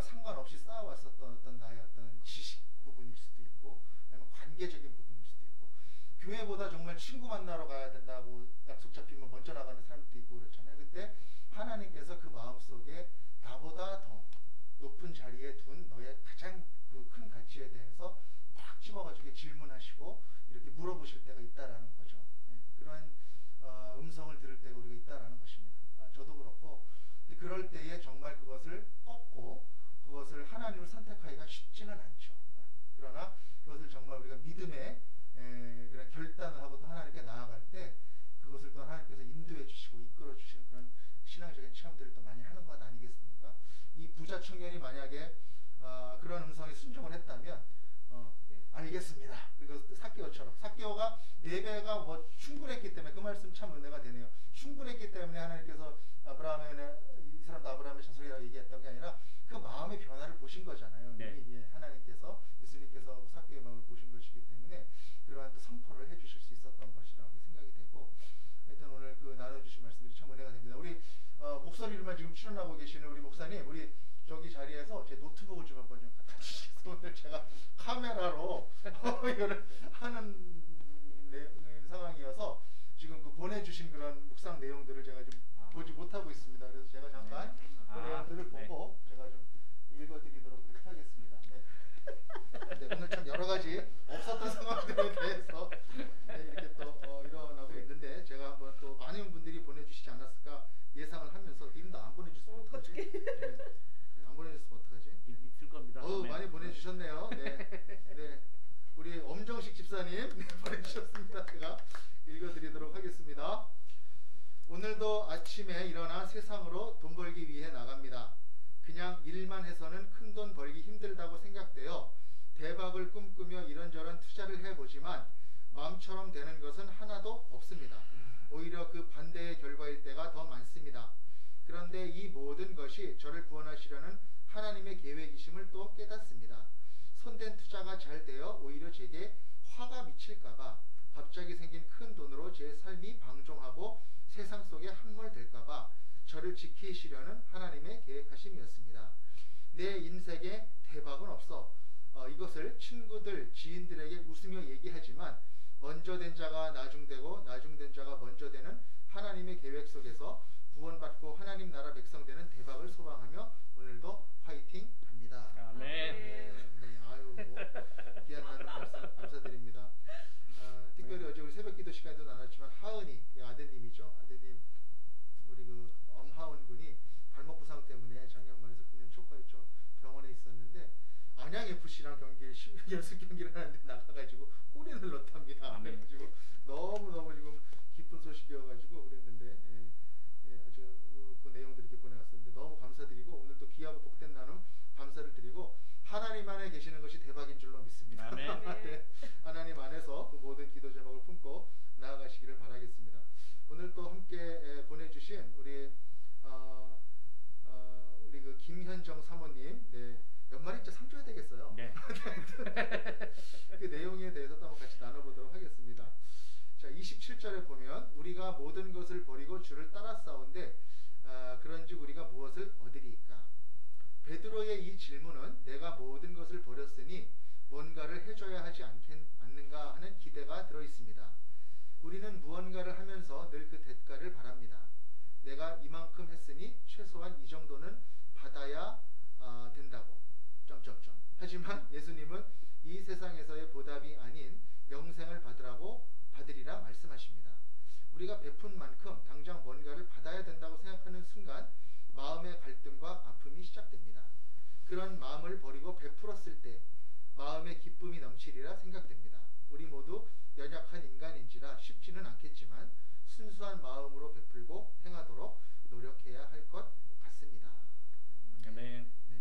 상관없이 쌓아왔었던 어떤 나의 어떤 지식 부분일 수도 있고 아니면 관계적인 부분일 수도 있고 교회보다 정말 친구 만나러 가야 된다고 약속 잡히면 먼저 나가는 사람들도 있고 그렇잖아요. 그때 하나님께서 그 마음속에 나보다 더 높은 자리에 둔 너의 가장 그 큰 가치에 대해서 딱 집어가지고 질문하시고 이렇게 물어보실 때가 있다라는 거죠. 그런 음성을 들을 때가 우리가 있다라는 것입니다. 저도 그렇고 그럴 때에 정말 그것을 꺾고 그것을 하나님을 선택하기가 쉽지는 않죠. 그러나 그것을 정말 우리가 믿음의 그런 결단을 하고 또 하나님께 나아갈 때 그것을 또 하나님께서 인도해 주시고 이끌어 주시는 그런 신앙적인 체험들을 또 많이 하는 것 아니겠습니까? 이 부자 청년이 만약에 그런 음성에 순종을 했다면 알겠습니다. 그리고 사케오처럼 사케오가 4배가 뭐 충분했기 때문에 그 말씀 참 은혜가 되네요. 충분했기 때문에 하나님께서 이 사람도 아브라함의 자손이라고 얘기했던 게 아니라 그 마음의 변화를 보신 거잖아요. 하나님께서 예수님께서 사케오의 마음을 보신 것이기 때문에 그러한 또 선포를 해주실 수 있었던 것이라고 생각이 되고 하여튼 오늘 그 나눠주신 말씀들이 참 은혜가 됩니다. 우리 목소리로만 지금 출연하고 계시는 우리 목사님 우리 저기 자리에서 제 노트북을 좀 한번 좀 갖다 주셔서 오늘 제가 카메라로 이거를 하는 상황이어서 지금 그 보내주신 그런 묵상 내용들을 제가 좀 보지 못하고 있습니다. 그래서 제가 잠깐 그 내용들을 보고 제가 좀 읽어드리도록 그렇게 하겠습니다. 오늘 참 여러 가지 없었던 상황들에 대해서 이렇게 또 일어나고 있는데 제가 한번 또 많은 분들이 보내주시지 않았을까 예상을 하면서 님도 안 보내주셨으면 어떡하지? 안 보내주셨으면 어떡하지? 있을 겁니다. 많이 보내주셨네요. 우리 엄정식 집사님 보내주셨습니다. 제가 읽어드리도록 하겠습니다. 오늘도 아침에 일어나 세상으로 돈 벌기 위해 나갑니다. 그냥 일만 해서는 큰돈 벌기 힘들다고 생각되어 대박을 기업을 꿈꾸며 이런저런 투자를 해보지만 마음처럼 되는 것은 하나도 없습니다. 오히려 그 반대의 결과일 때가 더 많습니다. 그런데 이 모든 것이 저를 구원하시려는 하나님의 계획이심을 또 깨닫습니다. 손댄 투자가 잘 되어 오히려 제게 화가 미칠까봐, 갑자기 생긴 큰 돈으로 제 삶이 방종하고 세상 속에 함몰될까봐 저를 지키시려는 하나님의 계획하심이었습니다. 내 인생에 대박은 없어. 이것을 친구들, 지인들에게 웃으며 얘기하지만 먼저 된 자가 나중되고 나중된 자가 먼저 되는 하나님의 계획 속에서 구원받고 하나님 나라 백성 되는 대박을 소망하며 오늘도 화이팅 합니다. 아멘. 네, 아유, 귀한 말씀 감사드립니다. 특별히 어제 우리 새벽기도 시간에도 나눴지만 하은이 아드님이죠. 아드님 우리 그 엄하은 군이 발목 부상 때문에 작년 말에서 금년 초까지 좀 병원에 있었는데 안양 FC랑 연습 경기를 하는데 나가가지고 골을 넣었답니다. 그래가지고 너무 지금 기쁜 소식이어가지고 그랬는데 아주 그 내용들 이렇게 보내왔었는데 너무 감사드리고 오늘 또 귀하고 복된 나눔 감사를 드리고 하나님 안에 계시는 것이 대박인 줄로 믿습니다. 아멘. 네, 하나님 안에서 그 모든 기도 제목을 품고 나아가시기를 바라겠습니다. 오늘 또 함께 보내주신 우리 그 김현정 사모님, 네, 연말인자 상 줘야 되겠어요. 네. 그 내용에 대해서도 한번 같이 나눠보도록 하겠습니다. 자, 27절에 보면 우리가 모든 것을 버리고 주를 따라 싸운데 그런즉 우리가 무엇을 얻으리이까? 베드로의 이 질문은 내가 모든 것을 버렸으니 뭔가를 해줘야 하지 않는가 하는 기대가 들어있습니다. 우리는 무언가를 하면서 늘 그 대가를 바랍니다. 내가 이만큼 했으니 최소한 이 정도는 받아야 된다고. 하지만 예수님은 이 세상에서의 보답이 아닌 영생을 받으리라 말씀하십니다. 우리가 베푼 만큼 당장 뭔가를 받아야 된다고 생각하는 순간 마음의 갈등과 아픔이 시작됩니다. 그런 마음을 버리고 베풀었을 때 마음의 기쁨이 넘치리라 생각됩니다. 우리 모두 연약한 인간인지라 쉽지는 않겠지만 순수한 마음으로 베풀고 행하도록 노력해야 할 것 같습니다. 아멘. 네.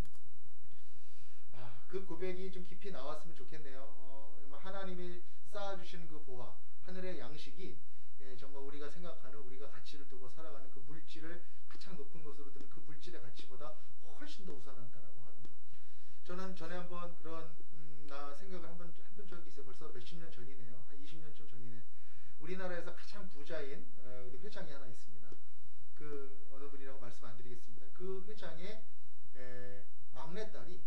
그 고백이 좀 깊이 나왔으면 좋겠네요. 정말 하나님이 쌓아주시는 그 보화, 하늘의 양식이 정말 우리가 생각하는, 우리가 가치를 두고 살아가는 그 물질을 가장 높은 것으로 드는 그 물질의 가치보다 훨씬 더 우선한다라고 하는 것. 저는 전에 한번 그런 생각을 한번 해본 적이 있어요. 벌써 몇십 년 전이네요. 한 20년쯤 전이네. 우리나라에서 가장 부자인 우리 회장이 하나 있습니다. 그 어느 분이라고 말씀 안 드리겠습니다. 그 회장의 막내딸이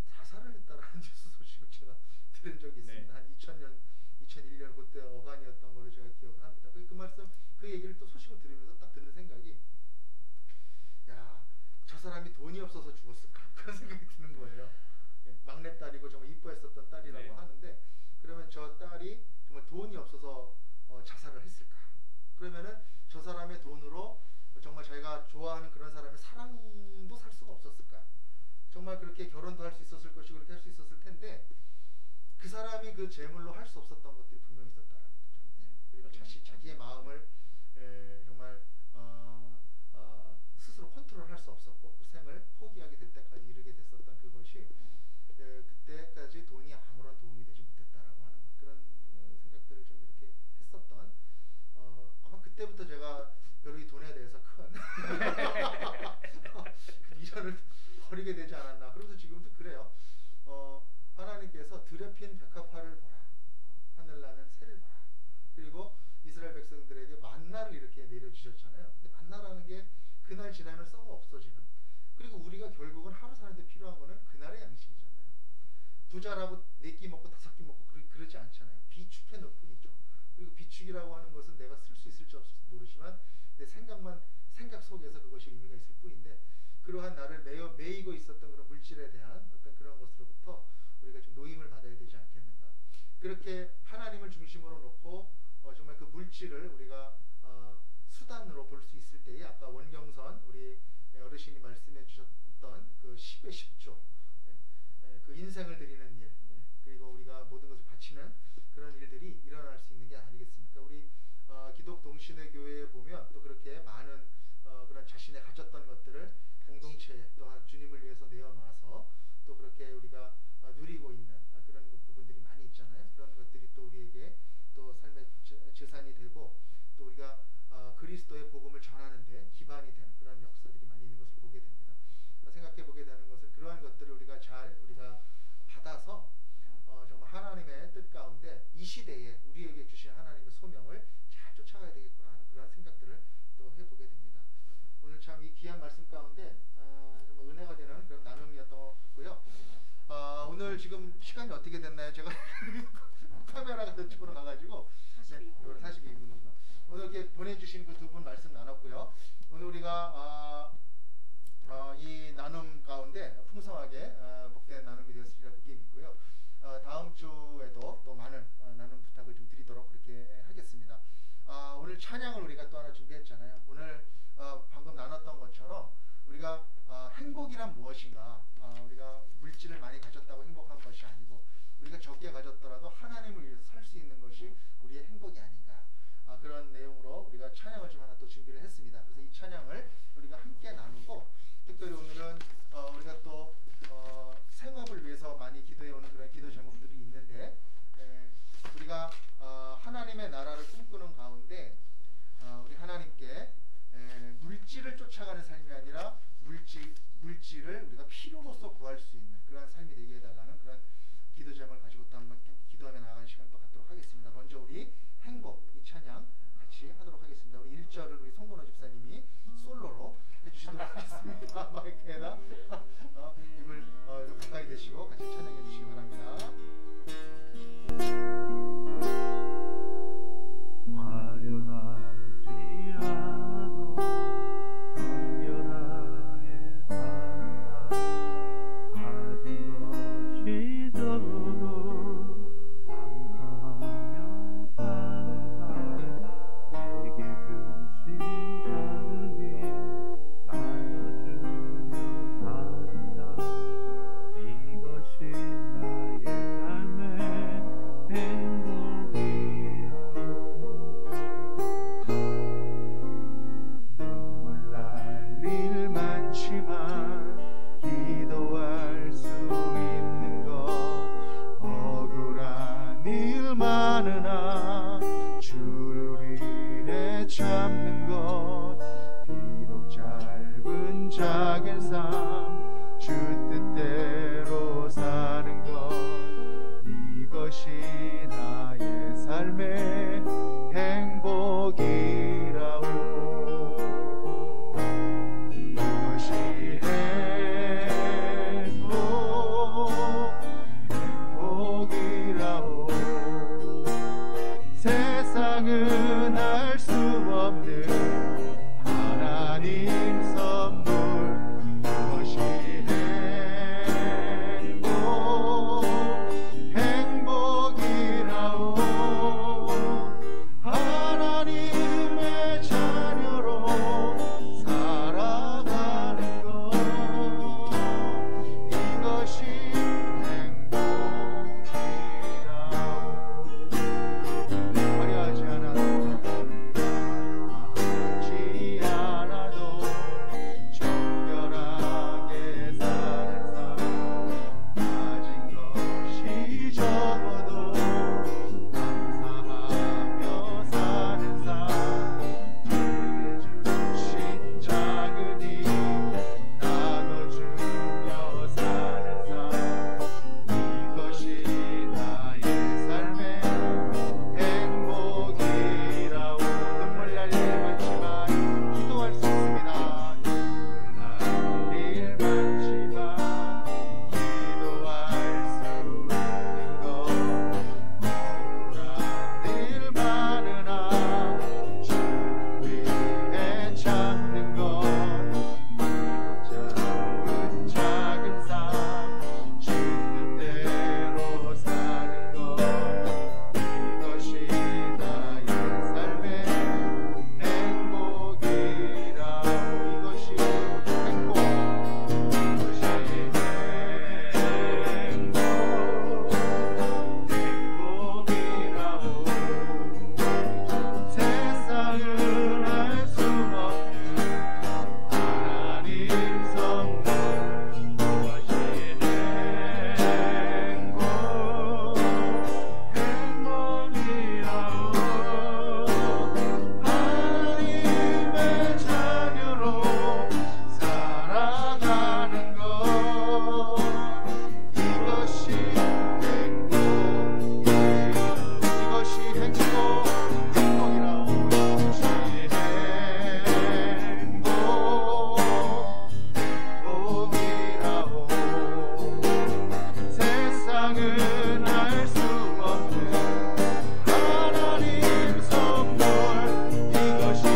자살을 했다라는 뉴스 소식을 제가 들은 적이 있습니다. 네. 한 2001년 그때 어간이었던 걸로 제가 기억을 합니다. 그 말씀, 그 얘기를 또 소식을 들으면서 딱 드는 생각이, 야, 저 사람이 돈이 없어서 죽었을까? 그런 생각이 드는 거예요. 막내딸이고 정말 이뻐했었던 딸이라고 네. 하는데, 그러면 저 딸이 정말 돈이 없어서 자살을 했을까? 그러면은 저 사람의 돈으로 정말 자기가 좋아하는 그런 사람의 사랑도 살 수가 없었을까? 정말 그렇게 결혼도 할 수 있었을 것이고 그렇게 할 수 있었을 텐데 그 사람이 그 재물로 할 수 없었던 것들이 분명히 있었다라는 거죠. 그리고 자기의 마음을 정말 스스로 컨트롤할 수 없었고 그 생을 포기하게 될 때까지 이르게 됐었던 그것이 그때까지 돈이 아무런 도움이 되지 못했다라고 하는 것, 그런 생각들을 좀 이렇게 했었던 아마 그때부터 제가 별로 이 돈에 대해서 큰 미련을 버리게 되지 않았나. 그러면서 지금도 그래요. 하나님께서 들에 핀 백합화를 보라, 하늘나는 새를 보라. 그리고 이스라엘 백성들에게 만나를 이렇게 내려주셨잖아요. 근데 만나라는 게 그날 지나면 썩어 없어지는. 그리고 우리가 결국은 하루 사는데 필요한 거는 그날의 양식이잖아요. 부자라고 4끼 먹고 5끼 먹고 그러지 않잖아요. 비축해 놓을 뿐이죠. 그리고 비축이라고 하는 것은 내가 쓸 수 있을지 없을지 모르지만 내 생각 속에서 그것이 의미가 있을 뿐인데, 그러한 나를 매이고 있었던 그런 물질에 대한 어떤 그런 것으로부터 우리가 좀 노임을 받아야 되지 않겠는가. 그렇게 하나님을 중심으로 놓고 정말 그 물질을 우리가 수단으로 볼 수 있을 때에 아까 원경선 우리 어르신이 말씀해 주셨던 그 10의 10조, 그 인생을 드리는 일, 그리고 우리가 모든 것을 바치는 그런 일들이 일어날 수 있는 게 아니겠습니까? 우리 기독 동신회 교회에 보면 또 그렇게 많은 그런 자신의 가졌던 것들을 공동체에 또 주님을 위해서 내어놔서 또 그렇게 우리가 누리고 있는 그런 시대에 우리에게 주신 하나님의 소명을 잘 쫓아가야 되겠구나 하는 그런 생각들을 또 해보게 됩니다. 오늘 참 이 귀한 말씀 가운데 정말 은혜가 되는 그런 나눔이었던 것 같고요. 오늘 지금 시간이 어떻게 됐나요? 제가 카메라가 저쪽으로 가가지고 42분이죠. 오늘 이렇게 보내주신 그 두 분 말씀 나눴고요. 오늘 우리가 이 나눔 가운데 풍성하게 복된 나눔이 되었으리라 굳게 믿고요. 다음 주에도 또 많은 나눔 부탁을 좀 드리도록 그렇게 하겠습니다. 오늘 찬양을 우리가 또 하나 준비했잖아요. 오늘 방금 나눴던 것처럼 우리가 행복이란 무엇인가, 우리가 물질을 많이 가졌다고 행복한 것이 아니고 우리가 적게 가졌더라도 하나님을 위해서 살 수 있는 것이 우리의 행복이 아닌가, 그런 내용으로 우리가 찬양을 좀 하나 또 준비를 했습니다. 그래서 이 찬양을 우리가 함께 나누고, 특별히 오늘은 우리가 또 생업을 위해서 많이 기도해오는 그런 기도 제목들이 있는데, 우리가 하나님의 나라를 꿈꾸는 가운데 우리 하나님께 물질을 쫓아가는 삶이 아니라 물질을 우리가 필요로서 구할 수 있는 그러한 삶이 되게 해달라는 그런 기도 제목을 가지고 또 한번 기도하며 나가는 시간 또 갖도록 하겠습니다. 먼저 우리 행복 이 찬양 같이 하도록 하겠습니다. 우리 1절을 우리 송건호 집사님이 솔로로 해주시도록 하겠습니다. 마이크에다 입을 좀 가까이 대시고 같이 찬양해 주시기 바랍니다. 화려하지 않아도 정결하게 살아 가진 것이 적어도 감사하며 살아 내게 주신 작은 일 나눠주며 살자 이것이 나의 삶의 행복이라 눈물 날 일 많지만 기도할 수 있는 것 억울한 일 많으나 주를 위해 참는 것 비록 짧은 작은 삶 주 뜻대로 사는 것 이것이 나의 삶의 행복이라오 이것이 행복이라오 세상은 알 수 없는 하나님 선물 그것이 세상은 알 수 없는 하나님 선물 이것이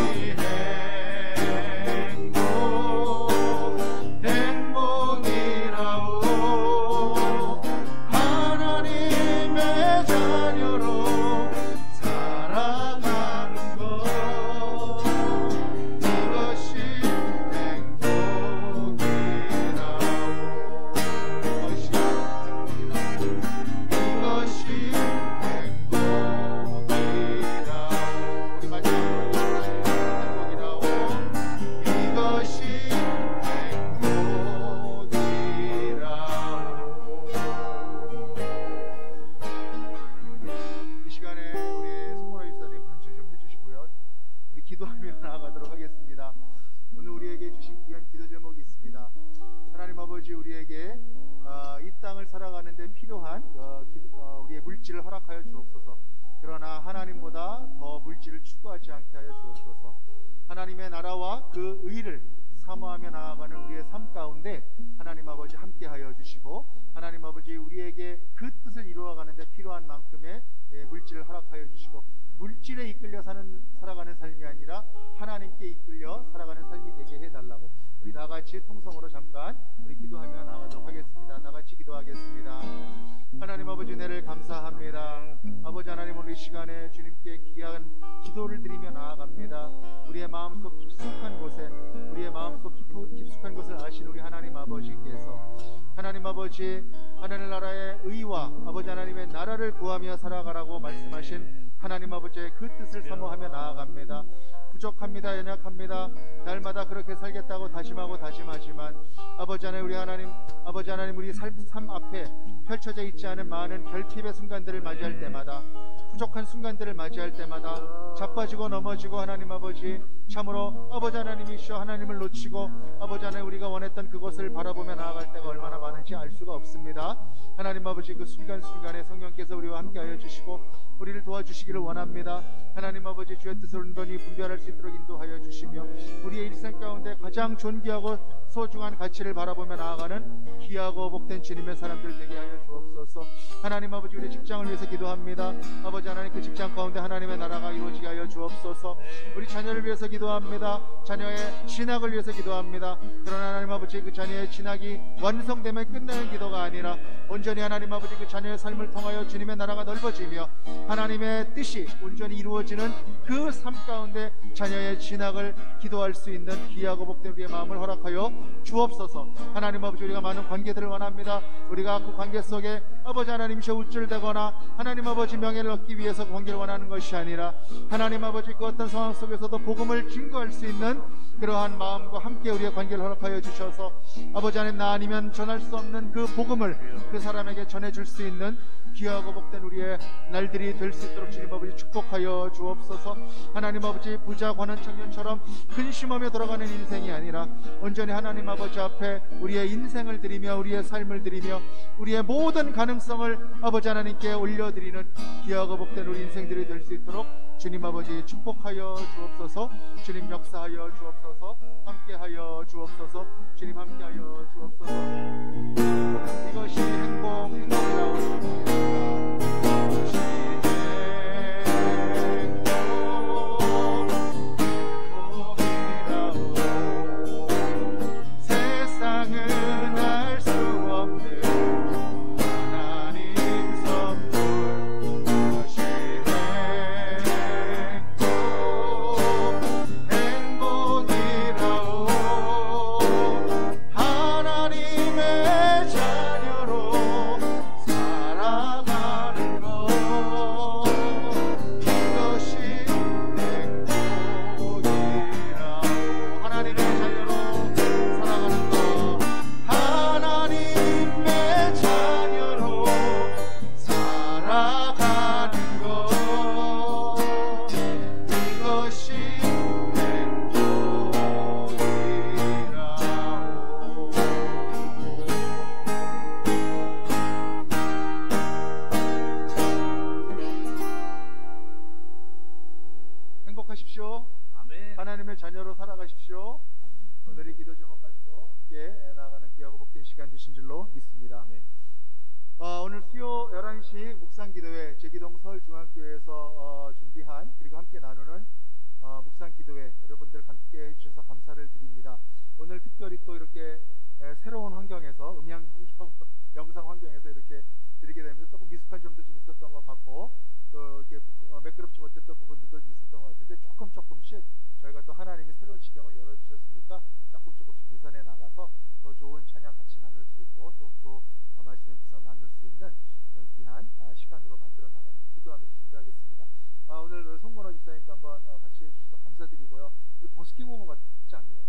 행복이라오 하나님의 자녀로 살아가는 것 이것이 행복이라오 이것이 행복이라오 우리 마지막으로 행복이라오 이것이 이 시간에 우리 송문화 집사님 반주 좀 해주시고요. 우리 기도하며 나아가도록 하겠습니다. 오늘 우리에게 주신 귀한 기도 제목이 있습니다. 하나님 아버지 우리에게 이 땅을 살아가는데 필요한 우리의 물질을 허락하여 주옵소서. 그러나 하나님보다 더 물질을 추구하지 않게 하여 주옵소서. 하나님의 나라와 그 의를 사모하며 나아가는 우리의 삶 가운데 하나님 아버지 함께하여 주시고 하나님 아버지 우리에게 그 뜻을 이루어가는데 필요한 만큼의 물질을 허락하여 주시고 물질에 이끌려 살아가는 삶이 아니라 하나님께 이끌려 살아가는 삶이 되게 해달라고 우리 다같이 통성으로 잠깐 우리 기도하며 나아가도록 하겠습니다. 다같이 기도하겠습니다. 하나님 아버지 은혜를 감사합니다. 아버지 하나님 오늘 이 시간에 주님께 귀한 기도를 드리며 나아갑니다. 우리의 마음속 깊숙한 곳에 우리의 마음속 깊숙한 곳을 아신 우리 하나님 아버지께서 하나님 아버지 하늘 나라의 의와 아버지 하나님의 나라를 구하며 살아가라고 말씀하신 하나님 아버지의 그 뜻을 사모하며 나아갑니다. 부족합니다. 연약합니다. 날마다 그렇게 살겠다고 다짐하고 다짐하지만 아버지 하나님 우리 하나님 아버지 하나님 우리 삶 앞에 펼쳐져 있지 않은 많은 결핍의 순간들을 맞이할 때마다 부족한 순간들을 맞이할 때마다 자빠지고 넘어지고 하나님 아버지 참으로 아버지 하나님이시여 하나님을 놓치고 아버지 하나님 우리가 원했던 그곳을 바라보며 나아갈 때가 얼마나 많은지 알 수가 없습니다. 하나님 아버지 그 순간순간에 성령께서 우리와 함께하여 주시고 우리를 도와주시기를 원합니다. 하나님 아버지 주의 뜻을 온전히 분별할 수 있도록 인도하여 주시며 우리의 일생 가운데 가장 존귀하고 소중한 가치를 바라보며 나아가는 귀하고 복된 주님의 사람들 되게 하여 주옵소서. 하나님 아버지 우리의 직장을 위해서 기도합니다. 아버지 하나님 그 직장 가운데 하나님의 나라가 이루어지게 하여 주옵소서. 우리 자녀를 위해서 기도합니다. 자녀의 진학을 위해서 기도합니다. 그러나 하나님 아버지 그 자녀의 진학이 완성되면 끝내는 기도가 아니라 온전히 하나님 아버지 그 자녀의 삶을 통하여 주님의 나라가 넓어지며 하나님의 뜻이 온전히 이루어지는 그 삶 가운데 자녀의 진학을 기도할 수 있는 귀하고 복된 우리의 마음을 허락하여 주옵소서. 하나님 아버지 우리가 많은 관계들을 원합니다. 우리가 그 관계 속에 아버지 하나님이셔 우쭐대거나 하나님 아버지 명예를 얻기 위해서 관계를 원하는 것이 아니라 하나님 아버지 그 어떤 상황 속에서도 복음을 증거할 수 있는 그러한 마음과 함께 우리의 관계를 허락하여 주셔서 아버지 하나님 나 아니면 전할 수 없는 그 복음을 그 사람에게 전해줄 수 있는 귀하고 복된 우리의 날들이 될 수 있도록 주님 아버지 축복하여 주옵소서. 하나님 아버지 부자 관원 청년처럼 근심하며 돌아가는 인생이 아니라 온전히 하나님 아버지 앞에 우리의 인생을 드리며 우리의 삶을 드리며 우리의 모든 가능성을 아버지 하나님께 올려드리는 귀하고 복된 우리 인생들이 될 수 있도록 주님 아버지 축복하여 주옵소서. 주님 역사하여 주옵소서. 함께하여 주옵소서. 주님 함께하여 주옵소서. 이것이 행복이라고 생각합니다. 세상은 알 수 없는 하나님 선물 이것이 행복이라오 하나님의 자녀로 살아가는 것 이것이 행복이라오 하나님의 자녀로 살아가는 것 하나님의 자녀로 살아가는 것 이것이 행복하십시오. 아멘. 하나님의 자녀로 살아가십시오. 오늘 이 기도 제목 가지고 함께 나아가는 귀하고 복된 시간 되신 줄로 믿습니다. 아멘. 오늘 수요 11시 묵상기도회 제기동 서울중앙교회에서 준비한 그리고 함께 나누는 묵상기도회 여러분들 함께 해주셔서 감사를 드립니다. 오늘 특별히 또 이렇게 새로운 환경에서 음향 환경, 영상 환경에서 이렇게 드리게 되면서 조금 미숙한 점도 좀 있었던 것 같고 또 이렇게 매끄럽지 못했던 부분들도 좀 있었던 것 같은데 조금씩 저희가 또 하나님이 새로운 지경을 열어주셨으니까 조금씩 개선해 나가서 더 좋은 찬양 같이 나눌 수 있고 또 말씀의 묵상 나눌 수 있는 그런 귀한 시간으로 만들어 나가도록 기도하면서 준비하겠습니다. 오늘 송건호 집사님도 한번 같이 해주셔서 감사드리고요. 버스킹 오버 같지 않나요?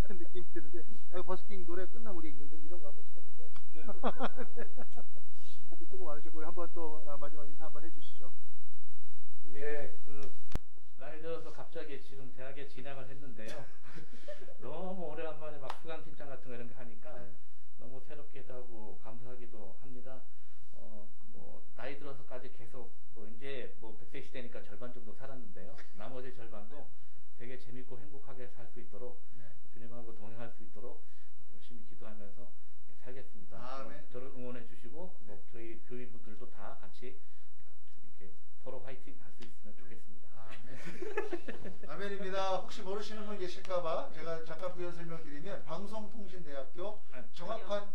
그런 느낌이 드는데 버스킹 노래 끝나면 우리 이런 거 한번 시켰는데 수고 많으셨고요. 한번 또 마지막 인사 한번 해주시죠. 예, 그 나이 들어서 갑자기 지금 대학에 진학을 했는데요. 너무 오래간만에 막 수강신청 같은 거 이런 거 하니까 네. 너무 새롭기도 하고 감사하기도 합니다. 뭐 나이 들어서까지 계속 뭐 이제 뭐 100세 시대니까 절반 정도 살았는데요. 나머지 절반도 되게 재밌고 행복하게 살 수 있도록 네. 주님하고 동행할 수 있도록 열심히 기도하면서 살겠습니다. 아멘. 저를 응원해 주시고 네. 뭐 저희 교인분들도 다 같이 이렇게 서로 화이팅 할 수 있으면 좋겠습니다. 아멘. 아멘입니다. 혹시 모르시는 분 계실까봐 제가 잠깐 부연 설명드리면 방송통신대학교 정확한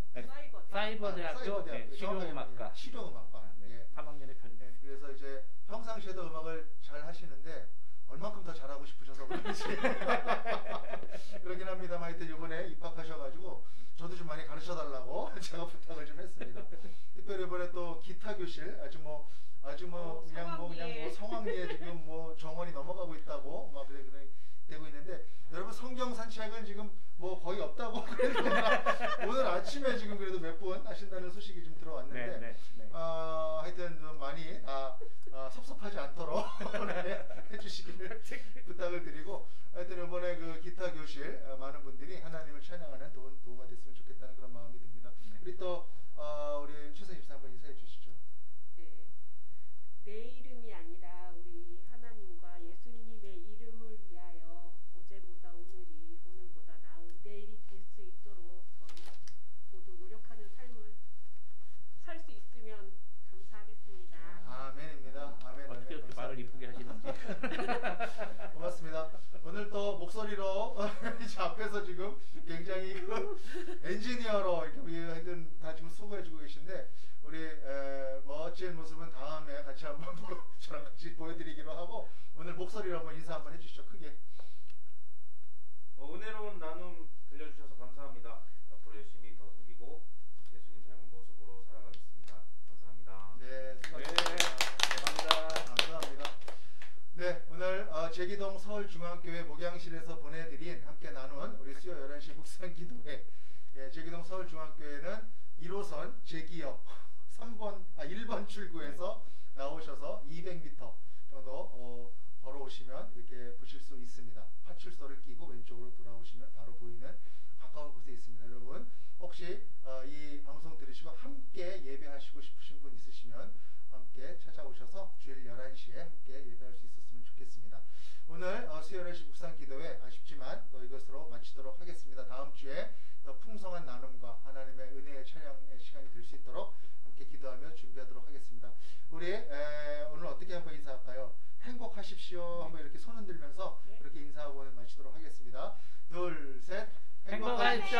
사이버대학교 네, 실용음악과 실용음악과 네, 예. 3학년에 편입니다. 예, 그래서 이제 평상시에도 음악을 잘 하시는데 얼만큼 더 잘하고 싶으셔서 그런지 그러긴 합니다만 하여튼 이번에 입학하셔가지고 저도 좀 많이 가르쳐달라고 제가 부탁을 좀 했습니다. 특별히 이번에 또 기타 교실 아주 뭐 그냥 뭐 성황리에 지금 뭐 정원이 넘어가고 있다고 막 그래 되고 있는데 여러분 성경 산책은 지금 뭐 거의 없다고 그래도 오늘 아침에 지금 그래도 몇 분 하신다는 소식이 좀 들어왔는데 네. 하여튼 좀 많이 섭섭하지 않도록 해주시기를 부탁을 드리고 하여튼 이번에 그 기타 교실 많은 분들이 하나님을 찬양하는 도구가 됐으면 좋겠다는 그런 마음이 듭니다. 우리 또 우리 최선 집사 한번 인사해 주시죠. 네. 내 이름이 아니라 우리 하나님과 예수님의 이름을 위하여 어제보다 오늘이 오늘보다 나은 내일이 될 수 있도록 저희 모두 노력하는 삶을 살 수 있으면 감사하겠습니다. 아멘입니다. 아멘. 어떻게 이렇게 말을 이쁘게 하시는지. 고맙습니다. 오늘 또 목소리로 이제 앞에서 지금 굉장히 그 엔지니어로 이렇게 하여튼 다 지금 수고해주고 계신데 우리 멋진 모습은 다음에 같이 한번 저랑 같이 보여드리기로 하고 오늘 목소리로 한번 인사 한번 해주시죠. 크게. 은혜로운 나눔 들려주셔서 감사합니다. 앞으로 열심히 더 섬기고 예수님 닮은 모습으로 살아가겠습니다. 감사합니다. 네, 감사합니다. 네, 오늘 제기동 서울중앙교회 목양실에서 보내드린 함께 나눈 우리 수요 11시 묵상기도회 제기동 서울중앙교회는 1호선 제기역 1번 출구에서 나오셔서 200m 정도 걸어오시면 이렇게 보실 수 있습니다. 파출소를 끼고 왼쪽으로 돌아오시면 바로 보이는 가까운 곳에 있습니다. 여러분 혹시 이 방송 들으시고 함께 예배하시고 싶으신 분 있으시면 함께 찾아오셔서 주일 11시에 함께 예배할 수 있었으면 좋겠습니다. 오늘 수요 11시 묵상기도회 아쉽지만 또 이것으로 마치도록 하겠습니다. 다음 주에 더 풍성한 나눔과 하나님의 은혜의 찬양의 시간이 될 수 있도록 함께 기도하며 준비하도록 하겠습니다. 우리 오늘 어떻게 한번 인사할까요? 행복하십시오. 한번 이렇게 손 흔들면서 그렇게 인사하고 오늘 마치도록 하겠습니다. 둘, 셋. 행복하십시오.